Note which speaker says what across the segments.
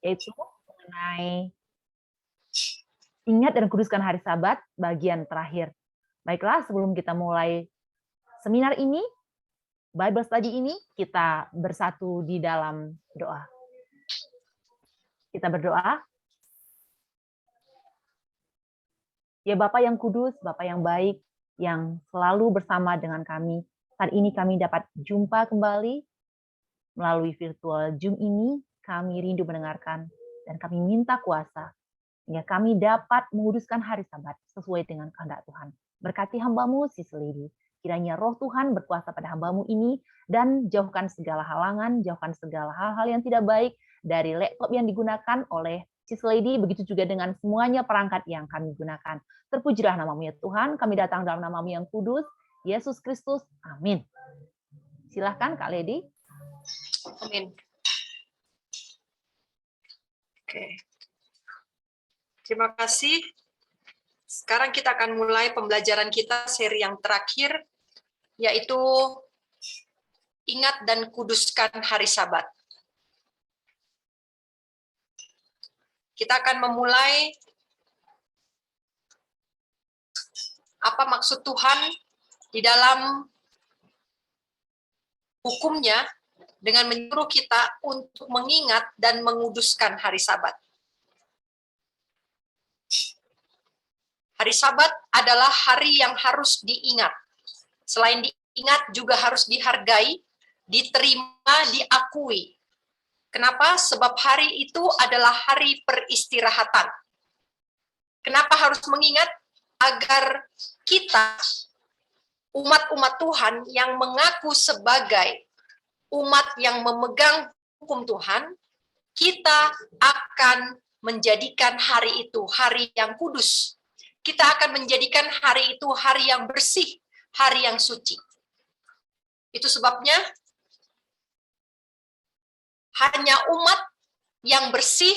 Speaker 1: yaitu mengenai ingat dan kuduskan hari Sabat bagian terakhir. Baiklah, sebelum kita mulai seminar ini, Bible study ini, kita bersatu di dalam doa. Kita berdoa. Ya Bapa yang kudus, Bapa yang baik, yang selalu bersama dengan kami. Saat ini kami dapat jumpa kembali melalui virtual Zoom ini. Kami rindu mendengarkan dan kami minta kuasa hingga kami dapat menguduskan hari Sabat sesuai dengan kehendak Tuhan. Berkati hamba-Mu, Sis Lady. Kiranya roh Tuhan berkuasa pada hamba-Mu ini dan jauhkan segala halangan, jauhkan segala hal-hal yang tidak baik dari laptop yang digunakan oleh Sis Lady, begitu juga dengan semuanya perangkat yang kami gunakan. Terpujilah nama-Mu ya Tuhan, kami datang dalam nama-Mu yang kudus, Yesus Kristus. Amin. Silahkan Kak Lady.
Speaker 2: Amin. Oke. Terima kasih. Sekarang kita akan mulai pembelajaran kita seri yang terakhir, yaitu ingat dan kuduskan hari Sabat. Kita akan memulai apa maksud Tuhan di dalam hukumnya dengan menyuruh kita untuk mengingat dan menguduskan hari Sabat. Hari Sabat adalah hari yang harus diingat. Selain diingat juga harus dihargai, diterima, diakui. Kenapa? Sebab hari itu adalah hari peristirahatan. Kenapa harus mengingat? Agar kita, umat-umat Tuhan yang mengaku sebagai umat yang memegang hukum Tuhan, kita akan menjadikan hari itu hari yang kudus. Kita akan menjadikan hari itu hari yang bersih, hari yang suci. Itu sebabnya hanya umat yang bersih,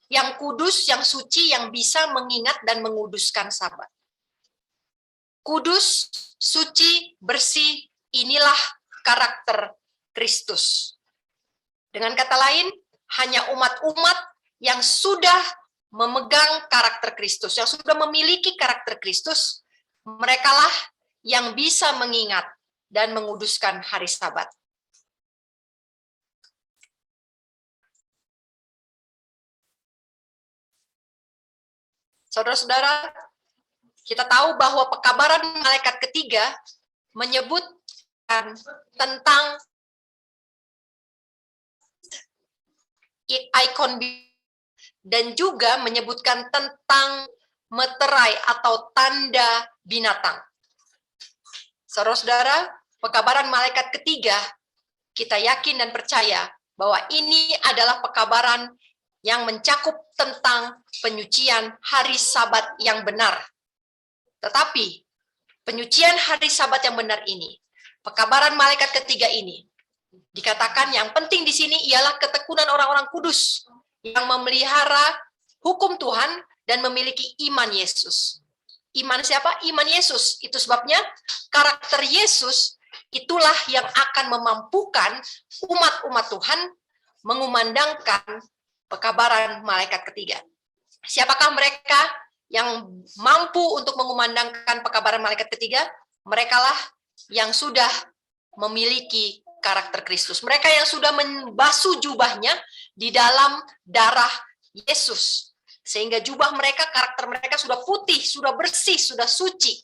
Speaker 2: yang kudus, yang suci, yang bisa mengingat dan menguduskan Sabat. Kudus, suci, bersih, inilah karakter Kristus. Dengan kata lain, hanya umat-umat yang sudah memegang karakter Kristus, yang sudah memiliki karakter Kristus, merekalah yang bisa mengingat dan menguduskan hari Sabat. Saudara-saudara, kita tahu bahwa pekabaran malaikat ketiga menyebutkan tentang ikon dan juga menyebutkan tentang meterai atau tanda binatang. Saudara-saudara, pekabaran malaikat ketiga, kita yakin dan percaya bahwa ini adalah pekabaran yang mencakup tentang penyucian hari Sabat yang benar. Tetapi, penyucian hari Sabat yang benar ini, pekabaran malaikat ketiga ini, dikatakan yang penting di sini ialah ketekunan orang-orang kudus yang memelihara hukum Tuhan dan memiliki iman Yesus. Iman siapa? Iman Yesus. Itu sebabnya karakter Yesus itulah yang akan memampukan umat-umat Tuhan mengumandangkan pekabaran malaikat ketiga. Siapakah mereka yang mampu untuk mengumandangkan pekabaran malaikat ketiga? Merekalah yang sudah memiliki karakter Kristus. Mereka yang sudah membasuh jubahnya di dalam darah Yesus. Sehingga jubah mereka, karakter mereka sudah putih, sudah bersih, sudah suci.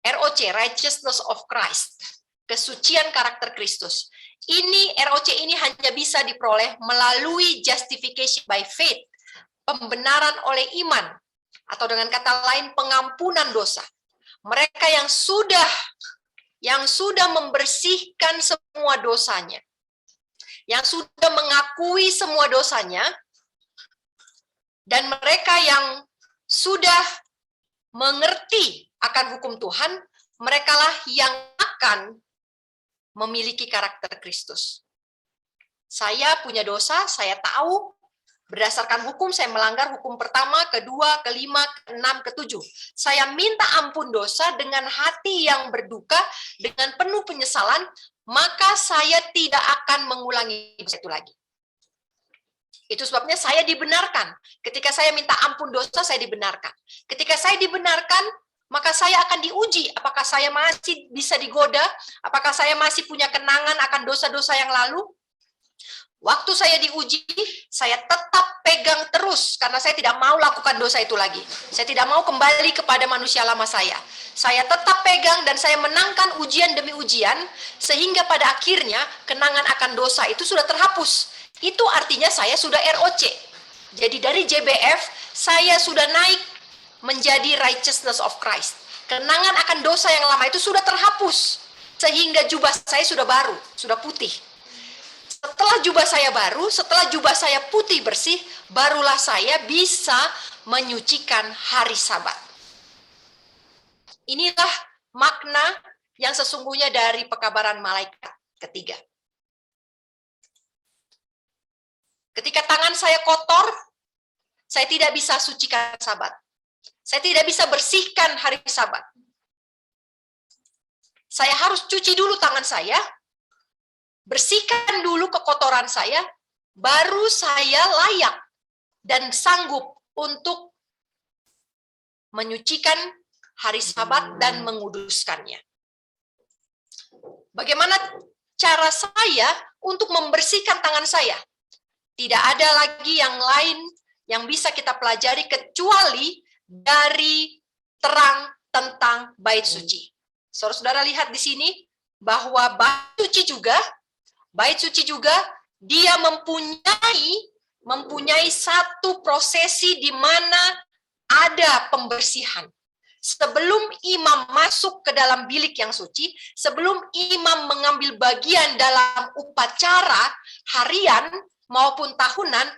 Speaker 2: ROC, Righteousness of Christ. Kesucian karakter Kristus. ROC ini hanya bisa diperoleh melalui justification by faith. Pembenaran oleh iman. Atau dengan kata lain, pengampunan dosa. Mereka yang sudah membersihkan semua dosanya, yang sudah mengakui semua dosanya, dan mereka yang sudah mengerti akan hukum Tuhan, merekalah yang akan memiliki karakter Kristus. Saya punya dosa, saya tahu, berdasarkan hukum saya melanggar hukum pertama, kedua, kelima, keenam, ketujuh. Saya minta ampun dosa dengan hati yang berduka, dengan penuh penyesalan, maka saya tidak akan mengulangi dosa itu lagi. Itu sebabnya saya dibenarkan. Ketika saya minta ampun dosa, saya dibenarkan. Ketika saya dibenarkan, maka saya akan diuji. Apakah saya masih bisa digoda? Apakah saya masih punya kenangan akan dosa-dosa yang lalu? Waktu saya diuji, saya tetap pegang terus karena saya tidak mau lakukan dosa itu lagi. Saya tidak mau kembali kepada manusia lama saya. Saya tetap pegang dan saya menangkan ujian demi ujian sehingga pada akhirnya kenangan akan dosa itu sudah terhapus. Itu artinya saya sudah ROC. Jadi dari JBF saya sudah naik menjadi righteousness of Christ. Kenangan akan dosa yang lama itu sudah terhapus sehingga jubah saya sudah baru, sudah putih. Setelah jubah saya baru, setelah jubah saya putih bersih, barulah saya bisa menyucikan hari Sabat. Inilah makna yang sesungguhnya dari pekabaran malaikat ketiga. Ketika tangan saya kotor, saya tidak bisa sucikan Sabat. Saya tidak bisa bersihkan hari Sabat. Saya harus cuci dulu tangan saya, bersihkan dulu kekotoran saya, baru saya layak dan sanggup untuk menyucikan hari Sabat dan menguduskannya. Bagaimana cara saya untuk membersihkan tangan saya? Tidak ada lagi yang lain yang bisa kita pelajari kecuali dari terang tentang bait suci. Saudara-saudara lihat di sini bahwa bait suci juga dia mempunyai satu prosesi di mana ada pembersihan. Sebelum imam masuk ke dalam bilik yang suci, sebelum imam mengambil bagian dalam upacara harian maupun tahunan,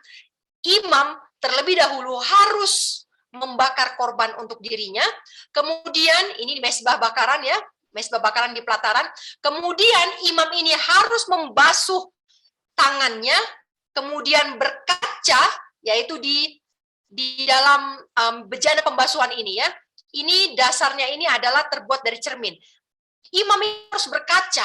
Speaker 2: imam terlebih dahulu harus membakar korban untuk dirinya. Kemudian ini mezbah bakaran ya, mezbah bakaran di pelataran. Kemudian imam ini harus membasuh tangannya, kemudian berkaca, yaitu di dalam bejana pembasuhan ini ya. Ini dasarnya ini adalah terbuat dari cermin. Imam ini harus berkaca.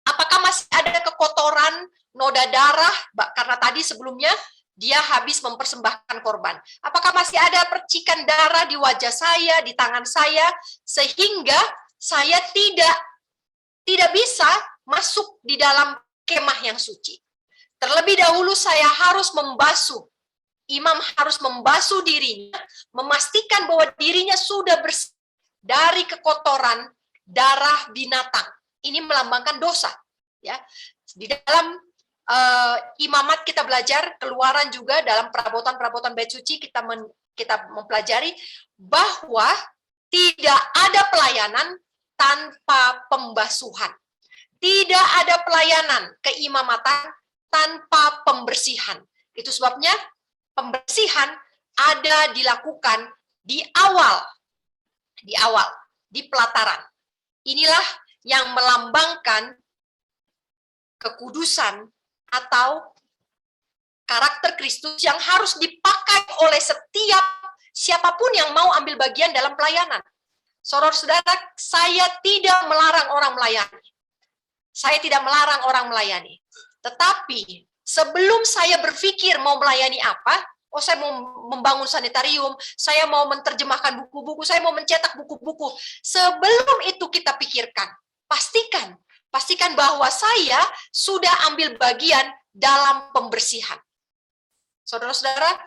Speaker 2: Apakah masih ada kekotoran, noda darah, karena tadi sebelumnya dia habis mempersembahkan korban. Apakah masih ada percikan darah di wajah saya, di tangan saya, sehingga saya tidak bisa masuk di dalam kemah yang suci. Terlebih dahulu saya harus membasuh. Imam harus membasuh dirinya, memastikan bahwa dirinya sudah bersih dari kekotoran darah binatang. Ini melambangkan dosa. Ya, di dalam imamat kita belajar, keluaran juga dalam perabotan bait suci kita mempelajari bahwa tidak ada pelayanan tanpa pembasuhan. Tidak ada pelayanan keimamatan tanpa pembersihan. Itu sebabnya pembersihan ada dilakukan di awal, di pelataran. Inilah yang melambangkan kekudusan atau karakter Kristus yang harus dipakai oleh setiap siapapun yang mau ambil bagian dalam pelayanan. Saudara-saudara, saya tidak melarang orang melayani. Saya tidak melarang orang melayani. Tetapi sebelum saya berpikir mau melayani apa, saya mau membangun sanitarium, saya mau menerjemahkan buku-buku, saya mau mencetak buku-buku. Sebelum itu kita pikirkan, pastikan bahwa saya sudah ambil bagian dalam pembersihan. Saudara-saudara,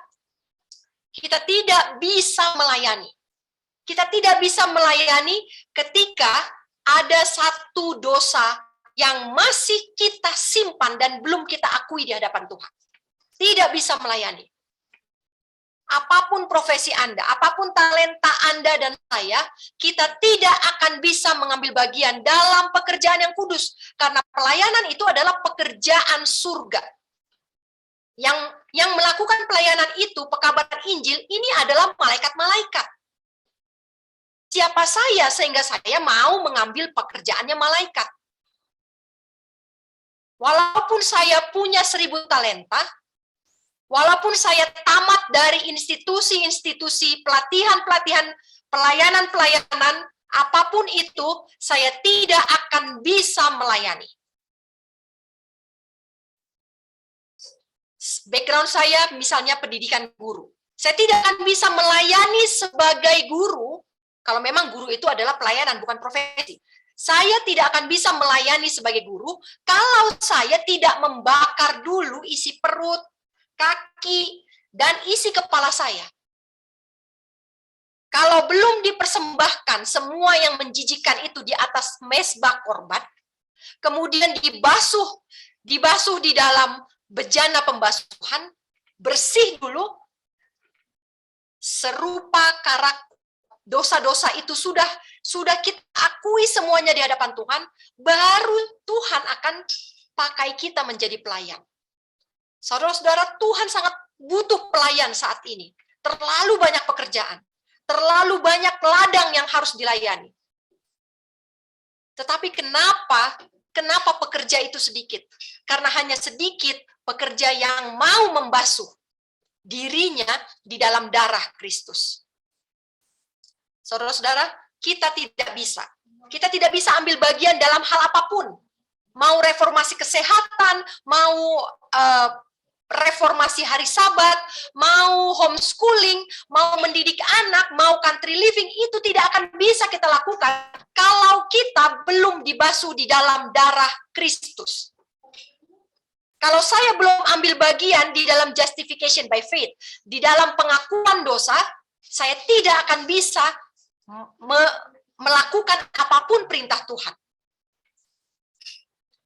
Speaker 2: kita tidak bisa melayani. Kita tidak bisa melayani ketika ada satu dosa yang masih kita simpan dan belum kita akui di hadapan Tuhan. Tidak bisa melayani. Apapun profesi Anda, apapun talenta Anda dan saya, kita tidak akan bisa mengambil bagian dalam pekerjaan yang kudus. Karena pelayanan itu adalah pekerjaan surga. Yang melakukan pelayanan itu, pekabaran Injil, ini adalah malaikat-malaikat. Siapa saya sehingga saya mau mengambil pekerjaannya malaikat? Walaupun saya punya 1000 talenta, walaupun saya tamat dari institusi-institusi pelatihan-pelatihan, pelayanan-pelayanan, apapun itu, saya tidak akan bisa melayani. background saya misalnya pendidikan guru. Saya tidak akan bisa melayani sebagai guru, kalau memang guru itu adalah pelayanan, bukan profesi. Saya tidak akan bisa melayani sebagai guru kalau saya tidak membakar dulu isi perut, kaki, dan isi kepala saya. Kalau belum dipersembahkan semua yang menjijikan itu di atas mezbah korban, kemudian dibasuh di dalam bejana pembasuhan, bersih dulu, serupa karakter dosa-dosa itu sudah kita akui semuanya di hadapan Tuhan, baru Tuhan akan pakai kita menjadi pelayan. Saudara-saudara, Tuhan sangat butuh pelayan saat ini. Terlalu banyak pekerjaan, terlalu banyak ladang yang harus dilayani. Tetapi kenapa pekerja itu sedikit? Karena hanya sedikit pekerja yang mau membasuh dirinya di dalam darah Kristus. Saudara-saudara, kita tidak bisa ambil bagian dalam hal apapun. Mau reformasi kesehatan, mau reformasi hari Sabat, mau homeschooling, mau mendidik anak, mau country living, itu tidak akan bisa kita lakukan kalau kita belum dibasuh di dalam darah Kristus. Kalau saya belum ambil bagian di dalam justification by faith, di dalam pengakuan dosa, saya tidak akan bisa melakukan apapun perintah Tuhan.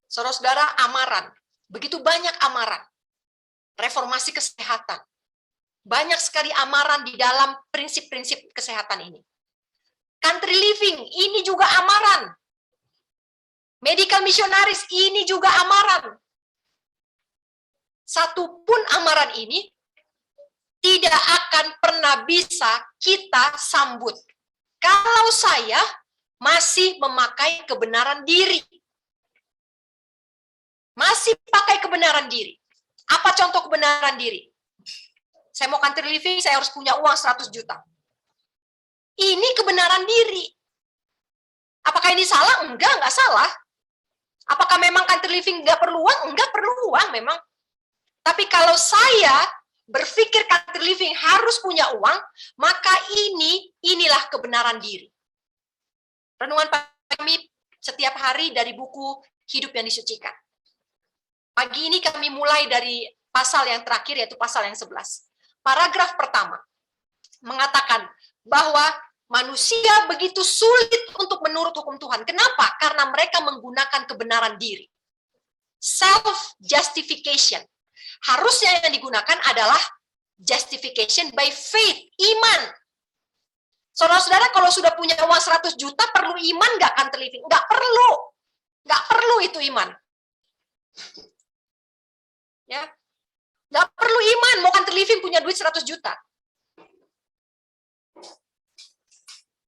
Speaker 2: Saudara-saudara, amaran. Begitu banyak amaran. Reformasi kesehatan. Banyak sekali amaran di dalam prinsip-prinsip kesehatan ini. Country living, ini juga amaran. Medical missionaries, ini juga amaran. Satupun amaran ini tidak akan pernah bisa kita sambut kalau saya masih memakai kebenaran diri. Masih pakai kebenaran diri. Apa contoh kebenaran diri? Saya mau country living, saya harus punya uang 100 juta. Ini kebenaran diri. Apakah ini salah? Enggak salah. Apakah memang country living enggak perlu uang? Enggak perlu uang memang. Tapi kalau saya berpikir country living harus punya uang, maka inilah kebenaran diri. Renungan kami setiap hari dari buku Hidup yang Disucikan. Pagi ini kami mulai dari pasal yang terakhir, yaitu pasal yang 11. Paragraf pertama mengatakan bahwa manusia begitu sulit untuk menurut hukum Tuhan. Kenapa? Karena mereka menggunakan kebenaran diri. Self-justification. Harusnya yang digunakan adalah justification by faith, iman. Saudara-saudara, kalau sudah punya uang 100 juta, perlu iman nggak country living? Nggak perlu. Nggak perlu itu iman. Ya, nggak perlu iman, mau country living punya duit 100 juta.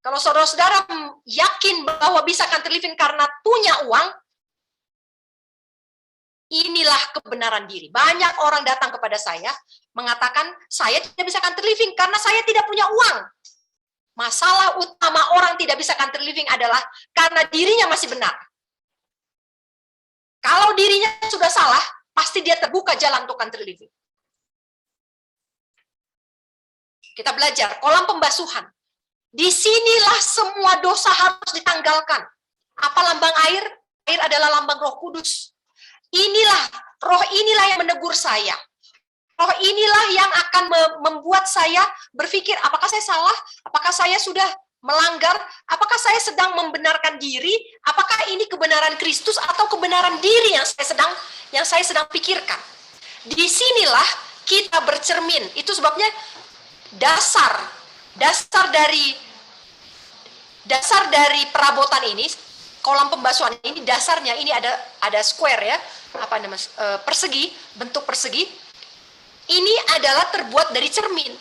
Speaker 2: Kalau saudara-saudara yakin bahwa bisa country living karena punya uang, inilah kebenaran diri. Banyak orang datang kepada saya mengatakan, saya tidak bisa country living karena saya tidak punya uang. Masalah utama orang tidak bisa country living adalah karena dirinya masih benar. Kalau dirinya sudah salah, pasti dia terbuka jalan untuk country living. Kita belajar, kolam pembasuhan. Disinilah semua dosa harus ditanggalkan. Apa lambang air? Air adalah lambang Roh Kudus. Roh inilah yang menegur saya. Roh inilah yang akan membuat saya berpikir, apakah saya salah? Apakah saya sudah melanggar? Apakah saya sedang membenarkan diri? Apakah ini kebenaran Kristus atau kebenaran diri yang saya sedang pikirkan? Disinilah kita bercermin. Itu sebabnya dasar dari perabotan ini, kolam pembasuhan ini, dasarnya ini ada square ya, persegi, bentuk persegi. Ini adalah terbuat dari cermin.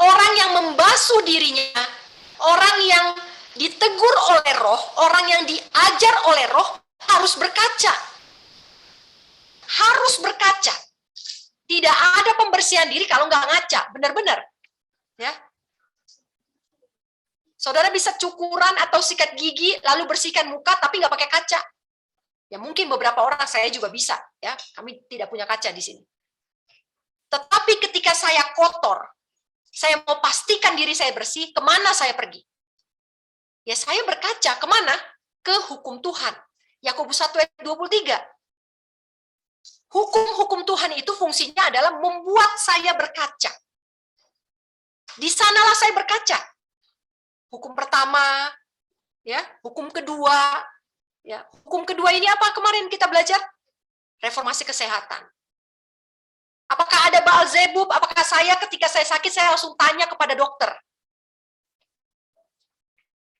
Speaker 2: Orang yang membasuh dirinya, orang yang ditegur oleh Roh, orang yang diajar oleh Roh harus berkaca. Harus berkaca. Tidak ada pembersihan diri kalau nggak ngaca, benar-benar. Ya. Saudara bisa cukuran atau sikat gigi lalu bersihkan muka tapi nggak pakai kaca. Ya mungkin beberapa orang, saya juga bisa, ya. Kami tidak punya kaca di sini. Tetapi ketika saya kotor, saya mau pastikan diri saya bersih, kemana saya pergi? Ya saya berkaca, kemana? Ke hukum Tuhan. Yakobus 1 ayat 23. Hukum-hukum Tuhan itu fungsinya adalah membuat saya berkaca. Di sanalah saya berkaca. Hukum pertama, ya, hukum kedua, ya. Hukum kedua ini apa kemarin kita belajar? Reformasi kesehatan. Apakah ada Baalzebub? Apakah saya ketika saya sakit saya langsung tanya kepada dokter?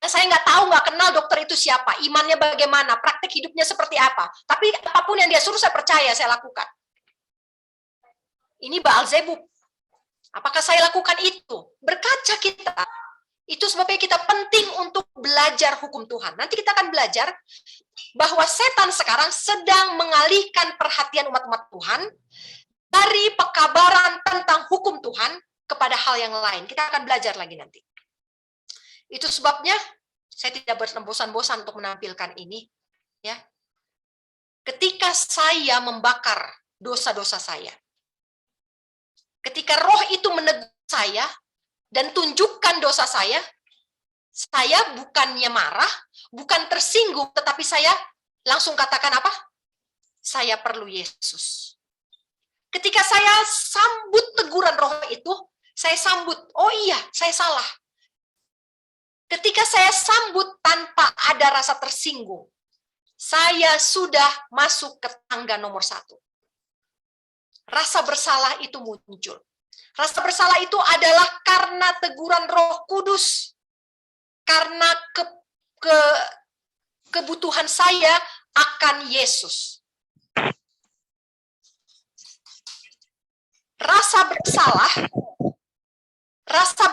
Speaker 2: Saya nggak tahu, nggak kenal dokter itu siapa, imannya bagaimana, praktek hidupnya seperti apa. Tapi apapun yang dia suruh saya percaya, saya lakukan. Ini Baalzebub. Apakah saya lakukan itu? Berkaca kita. Itu sebabnya kita penting untuk belajar hukum Tuhan. Nanti kita akan belajar bahwa setan sekarang sedang mengalihkan perhatian umat-umat Tuhan dari pekabaran tentang hukum Tuhan kepada hal yang lain. Kita akan belajar lagi nanti. Itu sebabnya saya tidak bosan-bosan untuk menampilkan ini. Ya, ketika saya membakar dosa-dosa saya, ketika roh itu menegur saya dan tunjukkan dosa saya bukannya marah, bukan tersinggung, tetapi saya langsung katakan apa? Saya perlu Yesus. Ketika saya sambut teguran roh itu, saya sambut, oh iya, saya salah. Ketika saya sambut tanpa ada rasa tersinggung, saya sudah masuk ke tangga nomor 1. Rasa bersalah itu muncul. Rasa bersalah itu adalah karena teguran Roh Kudus. Karena kebutuhan saya akan Yesus. Rasa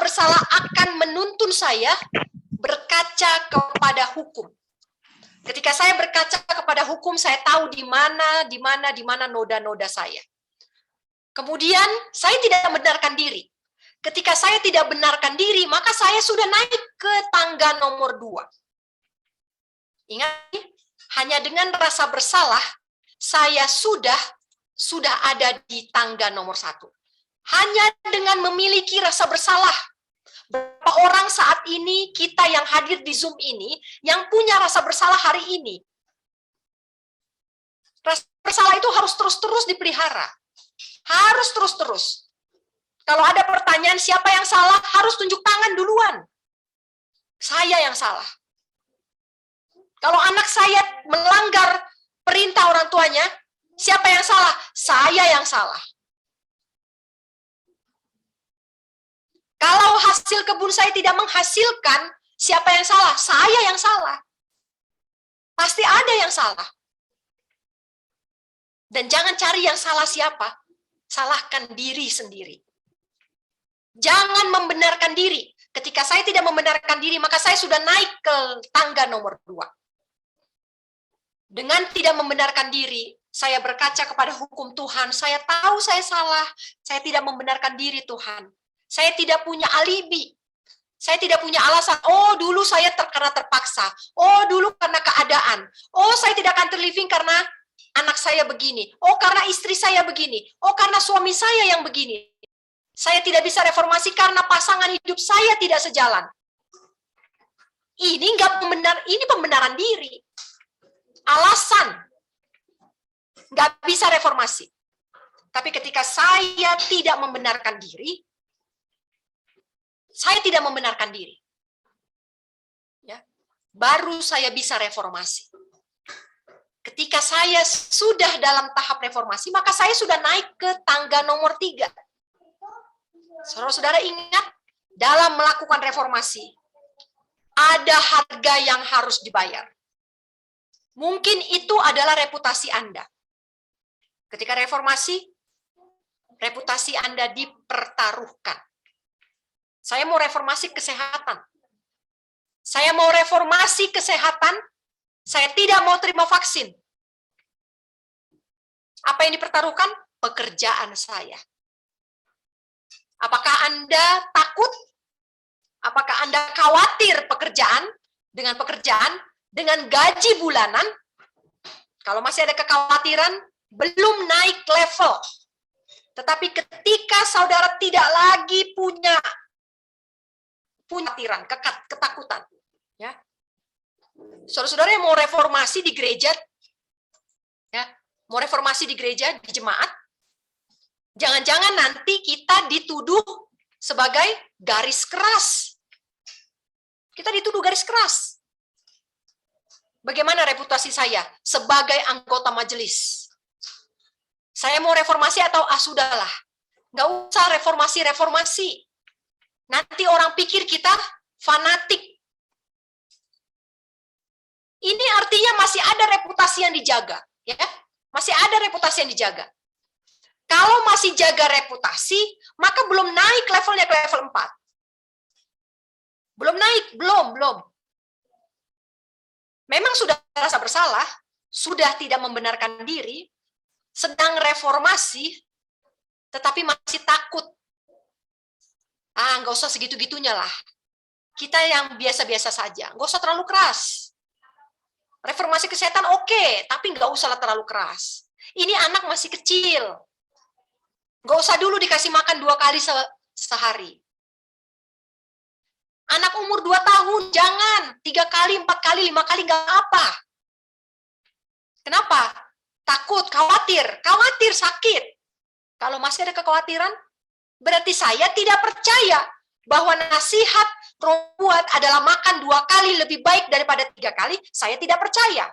Speaker 2: bersalah akan menuntun saya berkaca kepada hukum. Ketika saya berkaca kepada hukum, saya tahu di mana noda-noda saya. Kemudian saya tidak membenarkan diri. Ketika saya tidak benarkan diri, maka saya sudah naik ke tangga nomor 2. Ingat, hanya dengan rasa bersalah, saya sudah ada di tangga nomor 1. Hanya dengan memiliki rasa bersalah. Berapa orang saat ini, kita yang hadir di Zoom ini, yang punya rasa bersalah hari ini. Rasa bersalah itu harus terus-terus dipelihara. Harus terus-terus. Kalau ada pertanyaan siapa yang salah, harus tunjuk tangan duluan. Saya yang salah. Kalau anak saya melanggar perintah orang tuanya, siapa yang salah? Saya yang salah. Kalau hasil kebun saya tidak menghasilkan, siapa yang salah? Saya yang salah. Pasti ada yang salah. Dan jangan cari yang salah siapa. Salahkan diri sendiri. Jangan membenarkan diri. Ketika saya tidak membenarkan diri, maka saya sudah naik ke tangga nomor 2. Dengan tidak membenarkan diri, saya berkaca kepada hukum Tuhan. Saya tahu saya salah. Saya tidak membenarkan diri Tuhan. Saya tidak punya alibi. Saya tidak punya alasan. Oh, dulu saya karena terpaksa. Oh, dulu karena keadaan. Oh, saya tidak akan terliving karena anak saya begini. Oh, karena istri saya begini. Oh, karena suami saya yang begini. Saya tidak bisa reformasi karena pasangan hidup saya tidak sejalan. Ini ini pembenaran diri. Alasan. Nggak bisa reformasi. Tapi ketika saya tidak membenarkan diri, saya tidak membenarkan diri. Ya, baru saya bisa reformasi. Ketika saya sudah dalam tahap reformasi, maka saya sudah naik ke tangga nomor 3. Saudara-saudara ingat, dalam melakukan reformasi, ada harga yang harus dibayar. Mungkin itu adalah reputasi Anda. Ketika reformasi, reputasi Anda dipertaruhkan. Saya mau reformasi kesehatan. Saya mau reformasi kesehatan, saya tidak mau terima vaksin. Apa yang dipertaruhkan? Pekerjaan saya. Apakah Anda takut? Apakah Anda khawatir dengan pekerjaan, dengan gaji bulanan? Kalau masih ada kekhawatiran, belum naik level. Tetapi ketika saudara tidak lagi punya khawatiran, ketakutan, ya. Saudara-saudara yang mau reformasi di gereja, ya, mau reformasi di gereja, di jemaat, jangan-jangan nanti kita dituduh sebagai garis keras. Kita dituduh garis keras. Bagaimana reputasi saya sebagai anggota majelis? Saya mau reformasi atau sudahlah, nggak usah reformasi. Nanti orang pikir kita fanatik. Ini artinya masih ada reputasi yang dijaga, ya. Masih ada reputasi yang dijaga. Kalau masih jaga reputasi, maka belum naik levelnya ke level 4. Belum naik, belum. Memang sudah merasa bersalah, sudah tidak membenarkan diri, sedang reformasi, tetapi masih takut. Nggak usah segitu-gitunya lah. Kita yang biasa-biasa saja, nggak usah terlalu keras. Reformasi kesehatan oke, tapi nggak usah terlalu keras. Ini anak masih kecil. Nggak usah dulu dikasih makan 2 kali sehari. Anak umur 2 tahun, jangan. 3 kali, 4 kali, 5 kali, nggak apa. Kenapa? Takut, khawatir, sakit. Kalau masih ada kekhawatiran, berarti saya tidak percaya bahwa nasihat Roh buat adalah makan 2 kali lebih baik daripada 3 kali. Saya tidak percaya.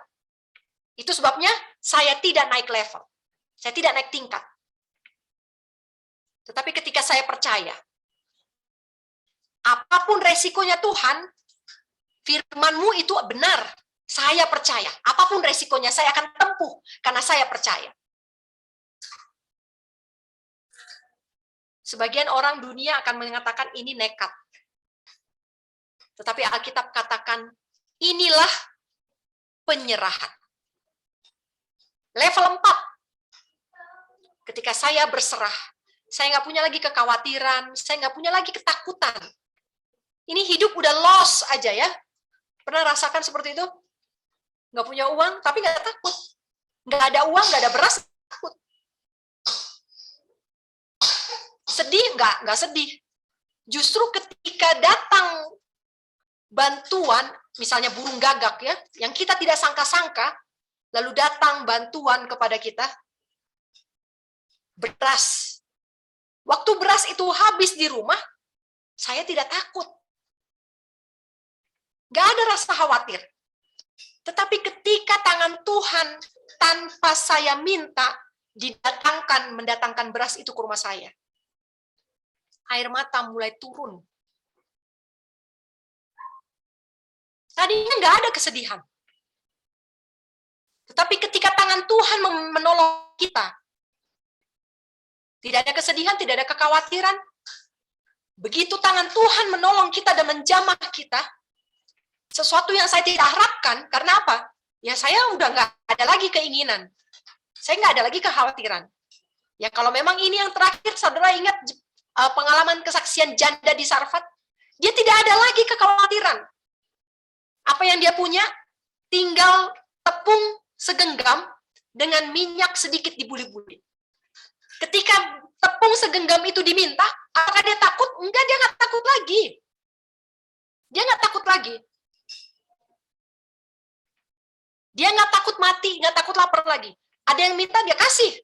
Speaker 2: Itu sebabnya saya tidak naik level. Saya tidak naik tingkat. Tetapi ketika saya percaya, apapun resikonya Tuhan, firman-Mu itu benar. Saya percaya. Apapun resikonya saya akan tempuh karena saya percaya. Sebagian orang dunia akan mengatakan ini nekat. Tetapi Alkitab katakan, inilah penyerahan. Level 4. Ketika saya berserah, saya nggak punya lagi kekhawatiran, saya nggak punya lagi ketakutan. Ini hidup udah loss aja ya. Pernah rasakan seperti itu? Nggak punya uang, tapi nggak takut. Nggak ada uang, nggak ada beras, takut. Sedih? Nggak sedih. Justru ketika datang bantuan, misalnya burung gagak ya, yang kita tidak sangka-sangka, lalu datang bantuan kepada kita, beras. Waktu beras itu habis di rumah, saya tidak takut. Nggak ada rasa khawatir. Tetapi ketika tangan Tuhan tanpa saya minta mendatangkan beras itu ke rumah saya, air mata mulai turun. Tadinya nggak ada kesedihan. Tetapi ketika tangan Tuhan menolong kita, tidak ada kesedihan, tidak ada kekhawatiran. Begitu tangan Tuhan menolong kita dan menjamah kita, sesuatu yang saya tidak harapkan, karena apa? Ya saya udah nggak ada lagi keinginan. Saya nggak ada lagi kekhawatiran. Ya kalau memang ini yang terakhir, saudara ingat pengalaman kesaksian janda di Sarfat, dia tidak ada lagi kekhawatiran. Apa yang dia punya? Tinggal tepung segenggam dengan minyak sedikit dibuli-buli. Ketika tepung segenggam itu diminta, apakah dia takut? Enggak, dia nggak takut lagi. Dia nggak takut lagi. Dia nggak takut mati, nggak takut lapar lagi. Ada yang minta, dia kasih.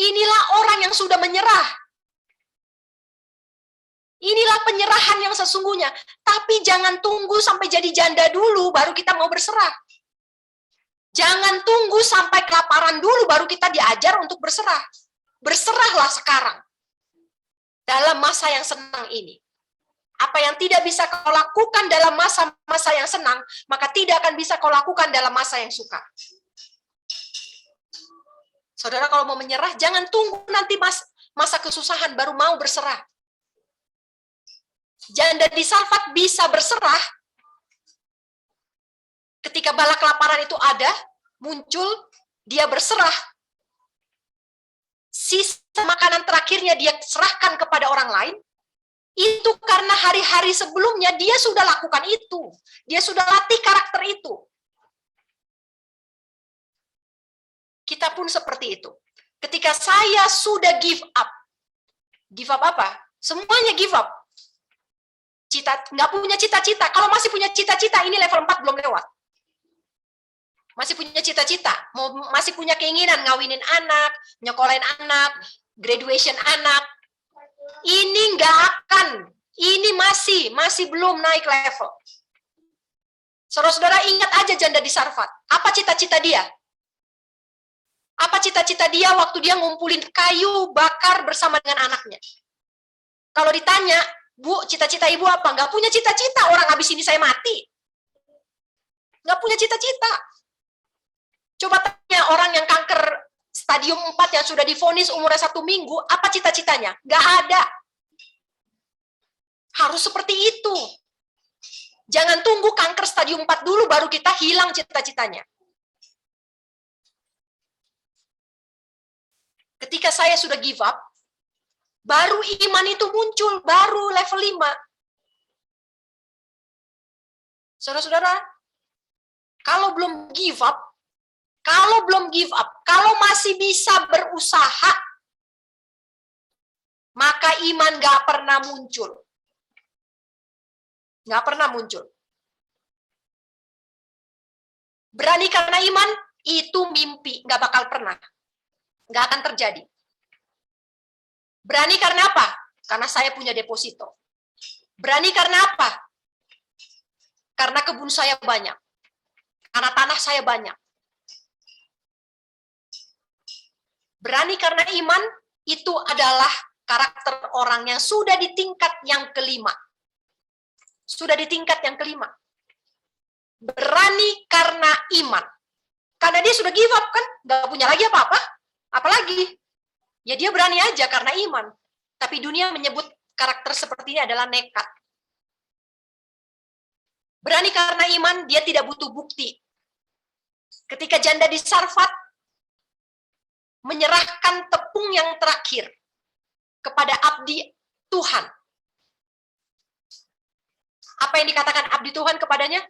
Speaker 2: Inilah orang yang sudah menyerah. Inilah penyerahan yang sesungguhnya. Tapi jangan tunggu sampai jadi janda dulu, baru kita mau berserah. Jangan tunggu sampai kelaparan dulu, baru kita diajar untuk berserah. Berserahlah sekarang. Dalam masa yang senang ini. Apa yang tidak bisa kau lakukan dalam masa-masa yang senang, maka tidak akan bisa kau lakukan dalam masa yang suka. Saudara kalau mau menyerah, jangan tunggu nanti masa kesusahan baru mau berserah. Janda di Sarfat bisa berserah ketika bala kelaparan itu ada, muncul, dia berserah. Sisa makanan terakhirnya dia serahkan kepada orang lain, itu karena hari-hari sebelumnya dia sudah lakukan itu. Dia sudah latih karakter itu. Kita pun seperti itu. Ketika saya sudah give up apa? Semuanya give up. Nggak punya cita-cita. Kalau masih punya cita-cita, ini level 4 belum lewat. Masih punya cita-cita, masih punya keinginan ngawinin anak, nyekolahin anak, graduation anak. Ini nggak akan. Ini masih belum naik level. Saudara-saudara ingat aja janda di Sarfat. Apa cita-cita dia? Apa cita-cita dia waktu dia ngumpulin kayu bakar bersama dengan anaknya? Kalau ditanya, Bu, cita-cita ibu apa? Nggak punya cita-cita, orang habis ini saya mati. Nggak punya cita-cita. Coba tanya orang yang kanker stadium 4 yang sudah divonis umurnya 1 minggu, apa cita-citanya? Nggak ada. Harus seperti itu. Jangan tunggu kanker stadium 4 dulu baru kita hilang cita-citanya. Ketika saya sudah give up, baru iman itu muncul, baru level 5. Saudara-saudara, kalau belum give up, kalau masih bisa berusaha, maka iman gak pernah muncul. Gak pernah muncul. Berani karena iman, itu mimpi, gak bakal pernah. Gak akan terjadi. Berani karena apa? Karena saya punya deposito. Berani karena apa? Karena kebun saya banyak. Karena tanah saya banyak. Berani karena iman, itu adalah karakter orang yang sudah di tingkat yang kelima. Sudah di tingkat yang kelima. Berani karena iman. Karena dia sudah give up kan, gak punya lagi apa-apa. Apalagi, ya dia berani aja karena iman. Tapi dunia menyebut karakter seperti ini adalah nekat. Berani karena iman, dia tidak butuh bukti. Ketika janda di Sarfat menyerahkan tepung yang terakhir kepada abdi Tuhan. Apa yang dikatakan abdi Tuhan kepadanya?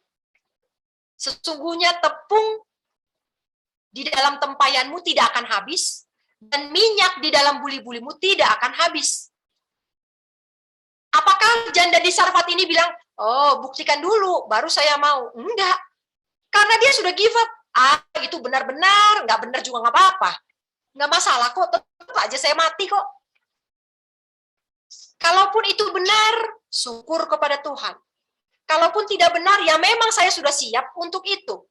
Speaker 2: Sesungguhnya tepung di dalam tempayanmu tidak akan habis, dan minyak di dalam buli-bulimu tidak akan habis. Apakah janda di Sarfat ini bilang, oh buktikan dulu, baru saya mau? Enggak. Karena dia sudah give up. Itu benar-benar, nggak benar juga nggak apa-apa. Nggak masalah kok, tetap aja saya mati kok. Kalaupun itu benar, syukur kepada Tuhan. Kalaupun tidak benar, ya memang saya sudah siap untuk itu.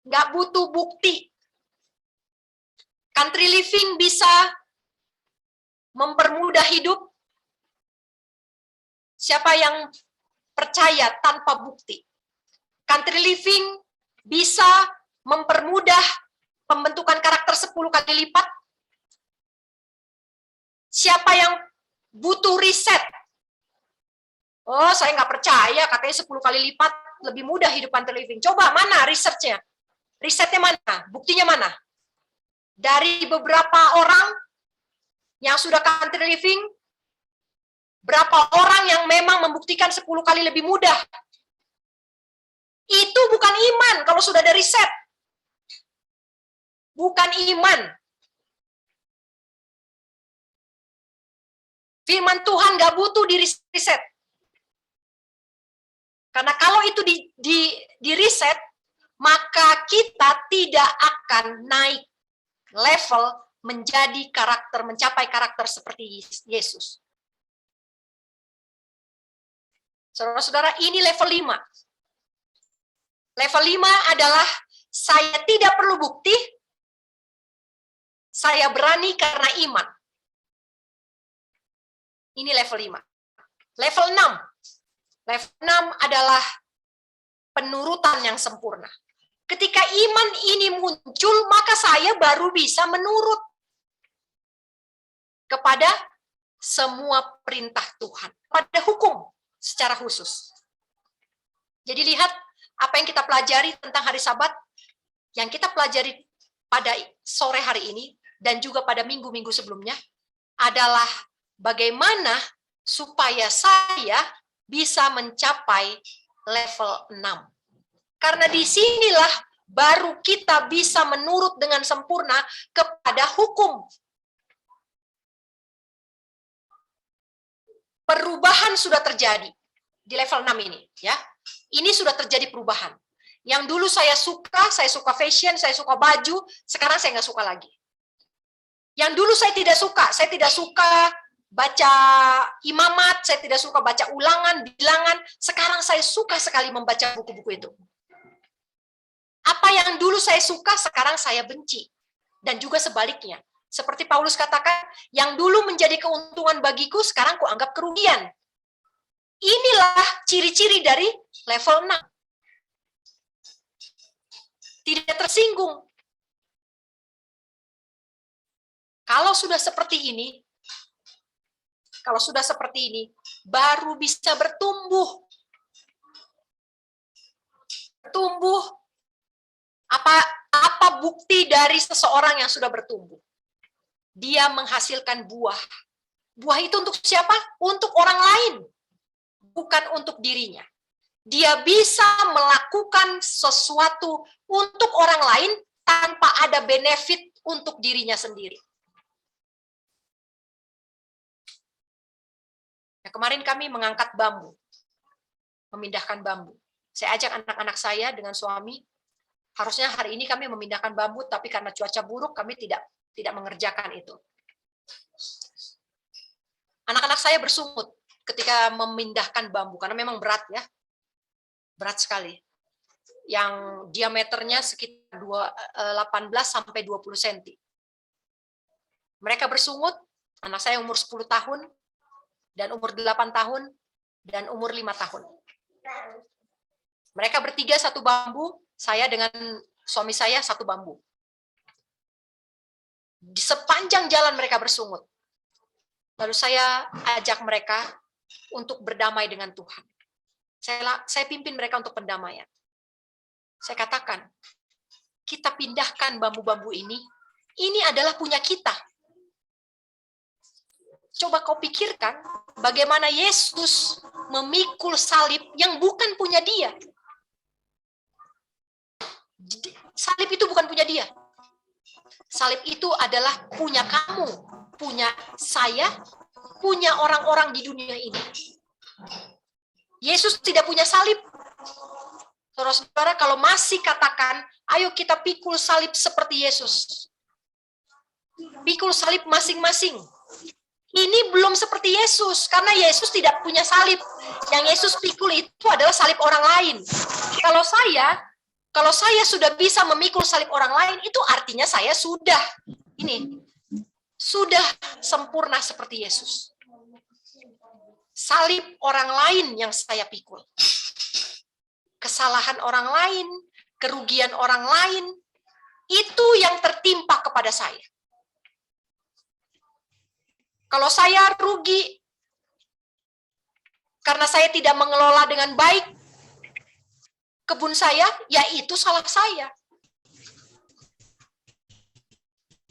Speaker 2: Nggak butuh bukti. Country living bisa mempermudah hidup. Siapa yang percaya tanpa bukti? Country living bisa mempermudah pembentukan karakter 10 kali lipat. Siapa yang butuh riset? Oh, saya nggak percaya, katanya 10 kali lipat lebih mudah hidup country living. Coba, mana risetnya? Risetnya mana? Buktinya mana? Dari beberapa orang yang sudah country living, berapa orang yang memang membuktikan 10 kali lebih mudah? Itu bukan iman kalau sudah ada riset. Bukan iman. Firman Tuhan nggak butuh di riset. Karena kalau itu di riset, maka kita tidak akan naik level menjadi karakter, mencapai karakter seperti Yesus. Saudara-saudara, ini level 5. Level 5 adalah saya tidak perlu bukti, saya berani karena iman. Ini level 5. Level 6. Level 6 adalah penurutan yang sempurna. Ketika iman ini muncul, maka saya baru bisa menurut kepada semua perintah Tuhan, pada hukum secara khusus. Jadi lihat apa yang kita pelajari tentang hari Sabat, yang kita pelajari pada sore hari ini, dan juga pada minggu-minggu sebelumnya, adalah bagaimana supaya saya bisa mencapai level 6. Karena disinilah baru kita bisa menurut dengan sempurna kepada hukum. Perubahan sudah terjadi di level 6 ini, ya. Ini sudah terjadi perubahan. Yang dulu saya suka fashion, saya suka baju, sekarang saya nggak suka lagi. Yang dulu saya tidak suka baca imamat, saya tidak suka baca ulangan, bilangan, sekarang saya suka sekali membaca buku-buku itu. Apa yang dulu saya suka, sekarang saya benci. Dan juga sebaliknya. Seperti Paulus katakan, yang dulu menjadi keuntungan bagiku, sekarang kuanggap kerugian. Inilah ciri-ciri dari level 6. Tidak tersinggung. Kalau sudah seperti ini, baru bisa bertumbuh. Apa bukti dari seseorang yang sudah bertumbuh? Dia menghasilkan buah. Buah itu untuk siapa? Untuk orang lain, bukan untuk dirinya. Dia bisa melakukan sesuatu untuk orang lain tanpa ada benefit untuk dirinya sendiri. Nah, kemarin kami mengangkat bambu, memindahkan bambu. Saya ajak anak-anak saya dengan suami. Harusnya hari ini kami memindahkan bambu, tapi karena cuaca buruk kami tidak mengerjakan itu. Anak-anak saya bersungut ketika memindahkan bambu, karena memang berat ya. Berat sekali. Yang diameternya sekitar 18 sampai 20 cm. Mereka bersungut, anak saya umur 10 tahun, dan umur 8 tahun, dan umur 5 tahun. Mereka bertiga satu bambu, saya dengan suami saya satu bambu. Di sepanjang jalan mereka bersungut. Lalu saya ajak mereka untuk berdamai dengan Tuhan. Saya pimpin mereka untuk pendamaian. Saya katakan, kita pindahkan bambu-bambu ini adalah punya kita. Coba kau pikirkan bagaimana Yesus memikul salib yang bukan punya dia. Salib itu bukan punya dia. Salib itu adalah punya kamu, punya saya, punya orang-orang di dunia ini. Yesus tidak punya salib. Saudara-saudara, kalau masih katakan, ayo kita pikul salib seperti Yesus. Pikul salib masing-masing. Ini belum seperti Yesus, karena Yesus tidak punya salib. Yang Yesus pikul itu adalah salib orang lain. Kalau saya sudah bisa memikul salib orang lain, itu artinya saya sudah sempurna seperti Yesus. Salib orang lain yang saya pikul. Kesalahan orang lain, kerugian orang lain, itu yang tertimpa kepada saya. Kalau saya rugi karena saya tidak mengelola dengan baik kebun saya, ya itu salah saya.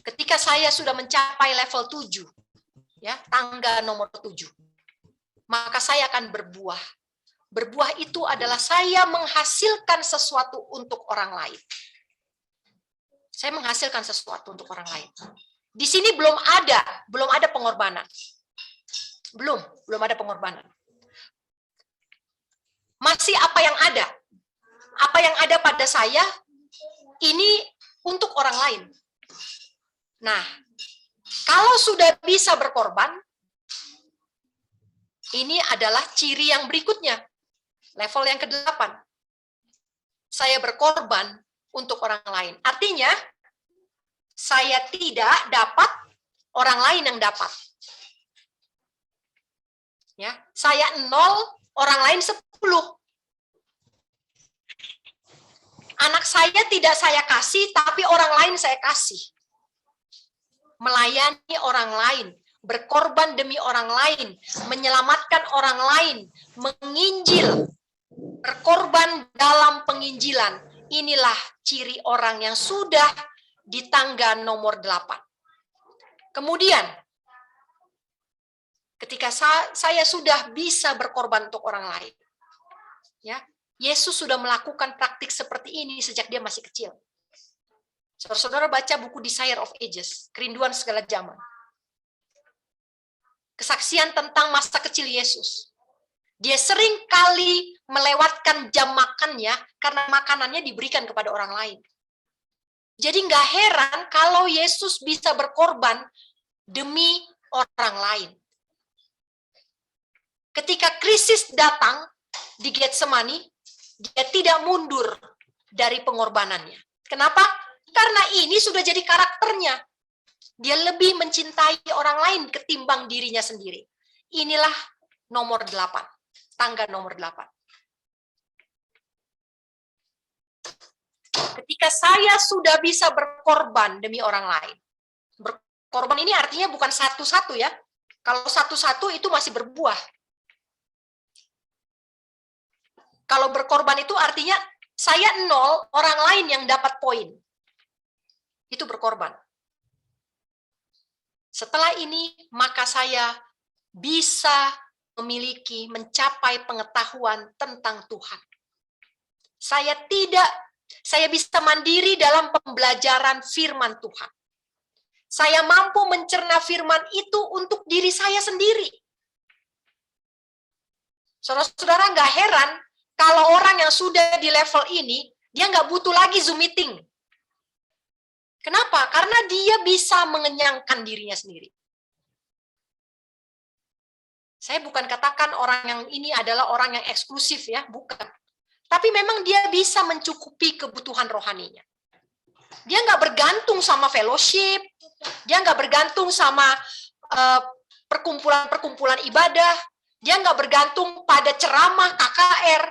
Speaker 2: Ketika saya sudah mencapai level 7, ya, tangga nomor 7, maka saya akan berbuah. Berbuah itu adalah saya menghasilkan sesuatu untuk orang lain. Saya menghasilkan sesuatu untuk orang lain. Di sini belum ada pengorbanan. Belum ada pengorbanan. Masih apa yang ada? Apa yang ada pada saya, ini untuk orang lain. Nah, kalau sudah bisa berkorban, ini adalah ciri yang berikutnya. Level yang ke-8. Saya berkorban untuk orang lain. Artinya, saya tidak dapat, orang lain yang dapat. Ya, saya 0, orang lain 10. Anak saya tidak saya kasih, tapi orang lain saya kasih. Melayani orang lain, berkorban demi orang lain, menyelamatkan orang lain, menginjil, berkorban dalam penginjilan. Inilah ciri orang yang sudah di tangga nomor 8. Kemudian, ketika saya sudah bisa berkorban untuk orang lain, ya, Yesus sudah melakukan praktik seperti ini sejak dia masih kecil. Saudara-saudara baca buku Desire of Ages, Kerinduan Segala Zaman. Kesaksian tentang masa kecil Yesus. Dia sering kali melewatkan jam makannya karena makanannya diberikan kepada orang lain. Jadi nggak heran kalau Yesus bisa berkorban demi orang lain. Ketika krisis datang di Getsemani, dia tidak mundur dari pengorbanannya. Kenapa? Karena ini sudah jadi karakternya. Dia lebih mencintai orang lain ketimbang dirinya sendiri. Inilah nomor 8. Tangga nomor 8. Ketika saya sudah bisa berkorban demi orang lain. Berkorban ini artinya bukan satu-satu ya. Kalau satu-satu itu masih berbuah. Kalau berkorban itu artinya saya 0, orang lain yang dapat poin. Itu berkorban. Setelah ini, maka saya bisa mencapai pengetahuan tentang Tuhan. Saya bisa mandiri dalam pembelajaran firman Tuhan. Saya mampu mencerna firman itu untuk diri saya sendiri. Saudara-saudara nggak heran kalau orang yang sudah di level ini, dia nggak butuh lagi Zoom meeting. Kenapa? Karena dia bisa mengenyangkan dirinya sendiri. Saya bukan katakan orang yang ini adalah orang yang eksklusif ya, bukan. Tapi memang dia bisa mencukupi kebutuhan rohaninya. Dia nggak bergantung sama fellowship, dia nggak bergantung sama perkumpulan-perkumpulan ibadah, dia nggak bergantung pada ceramah KKR.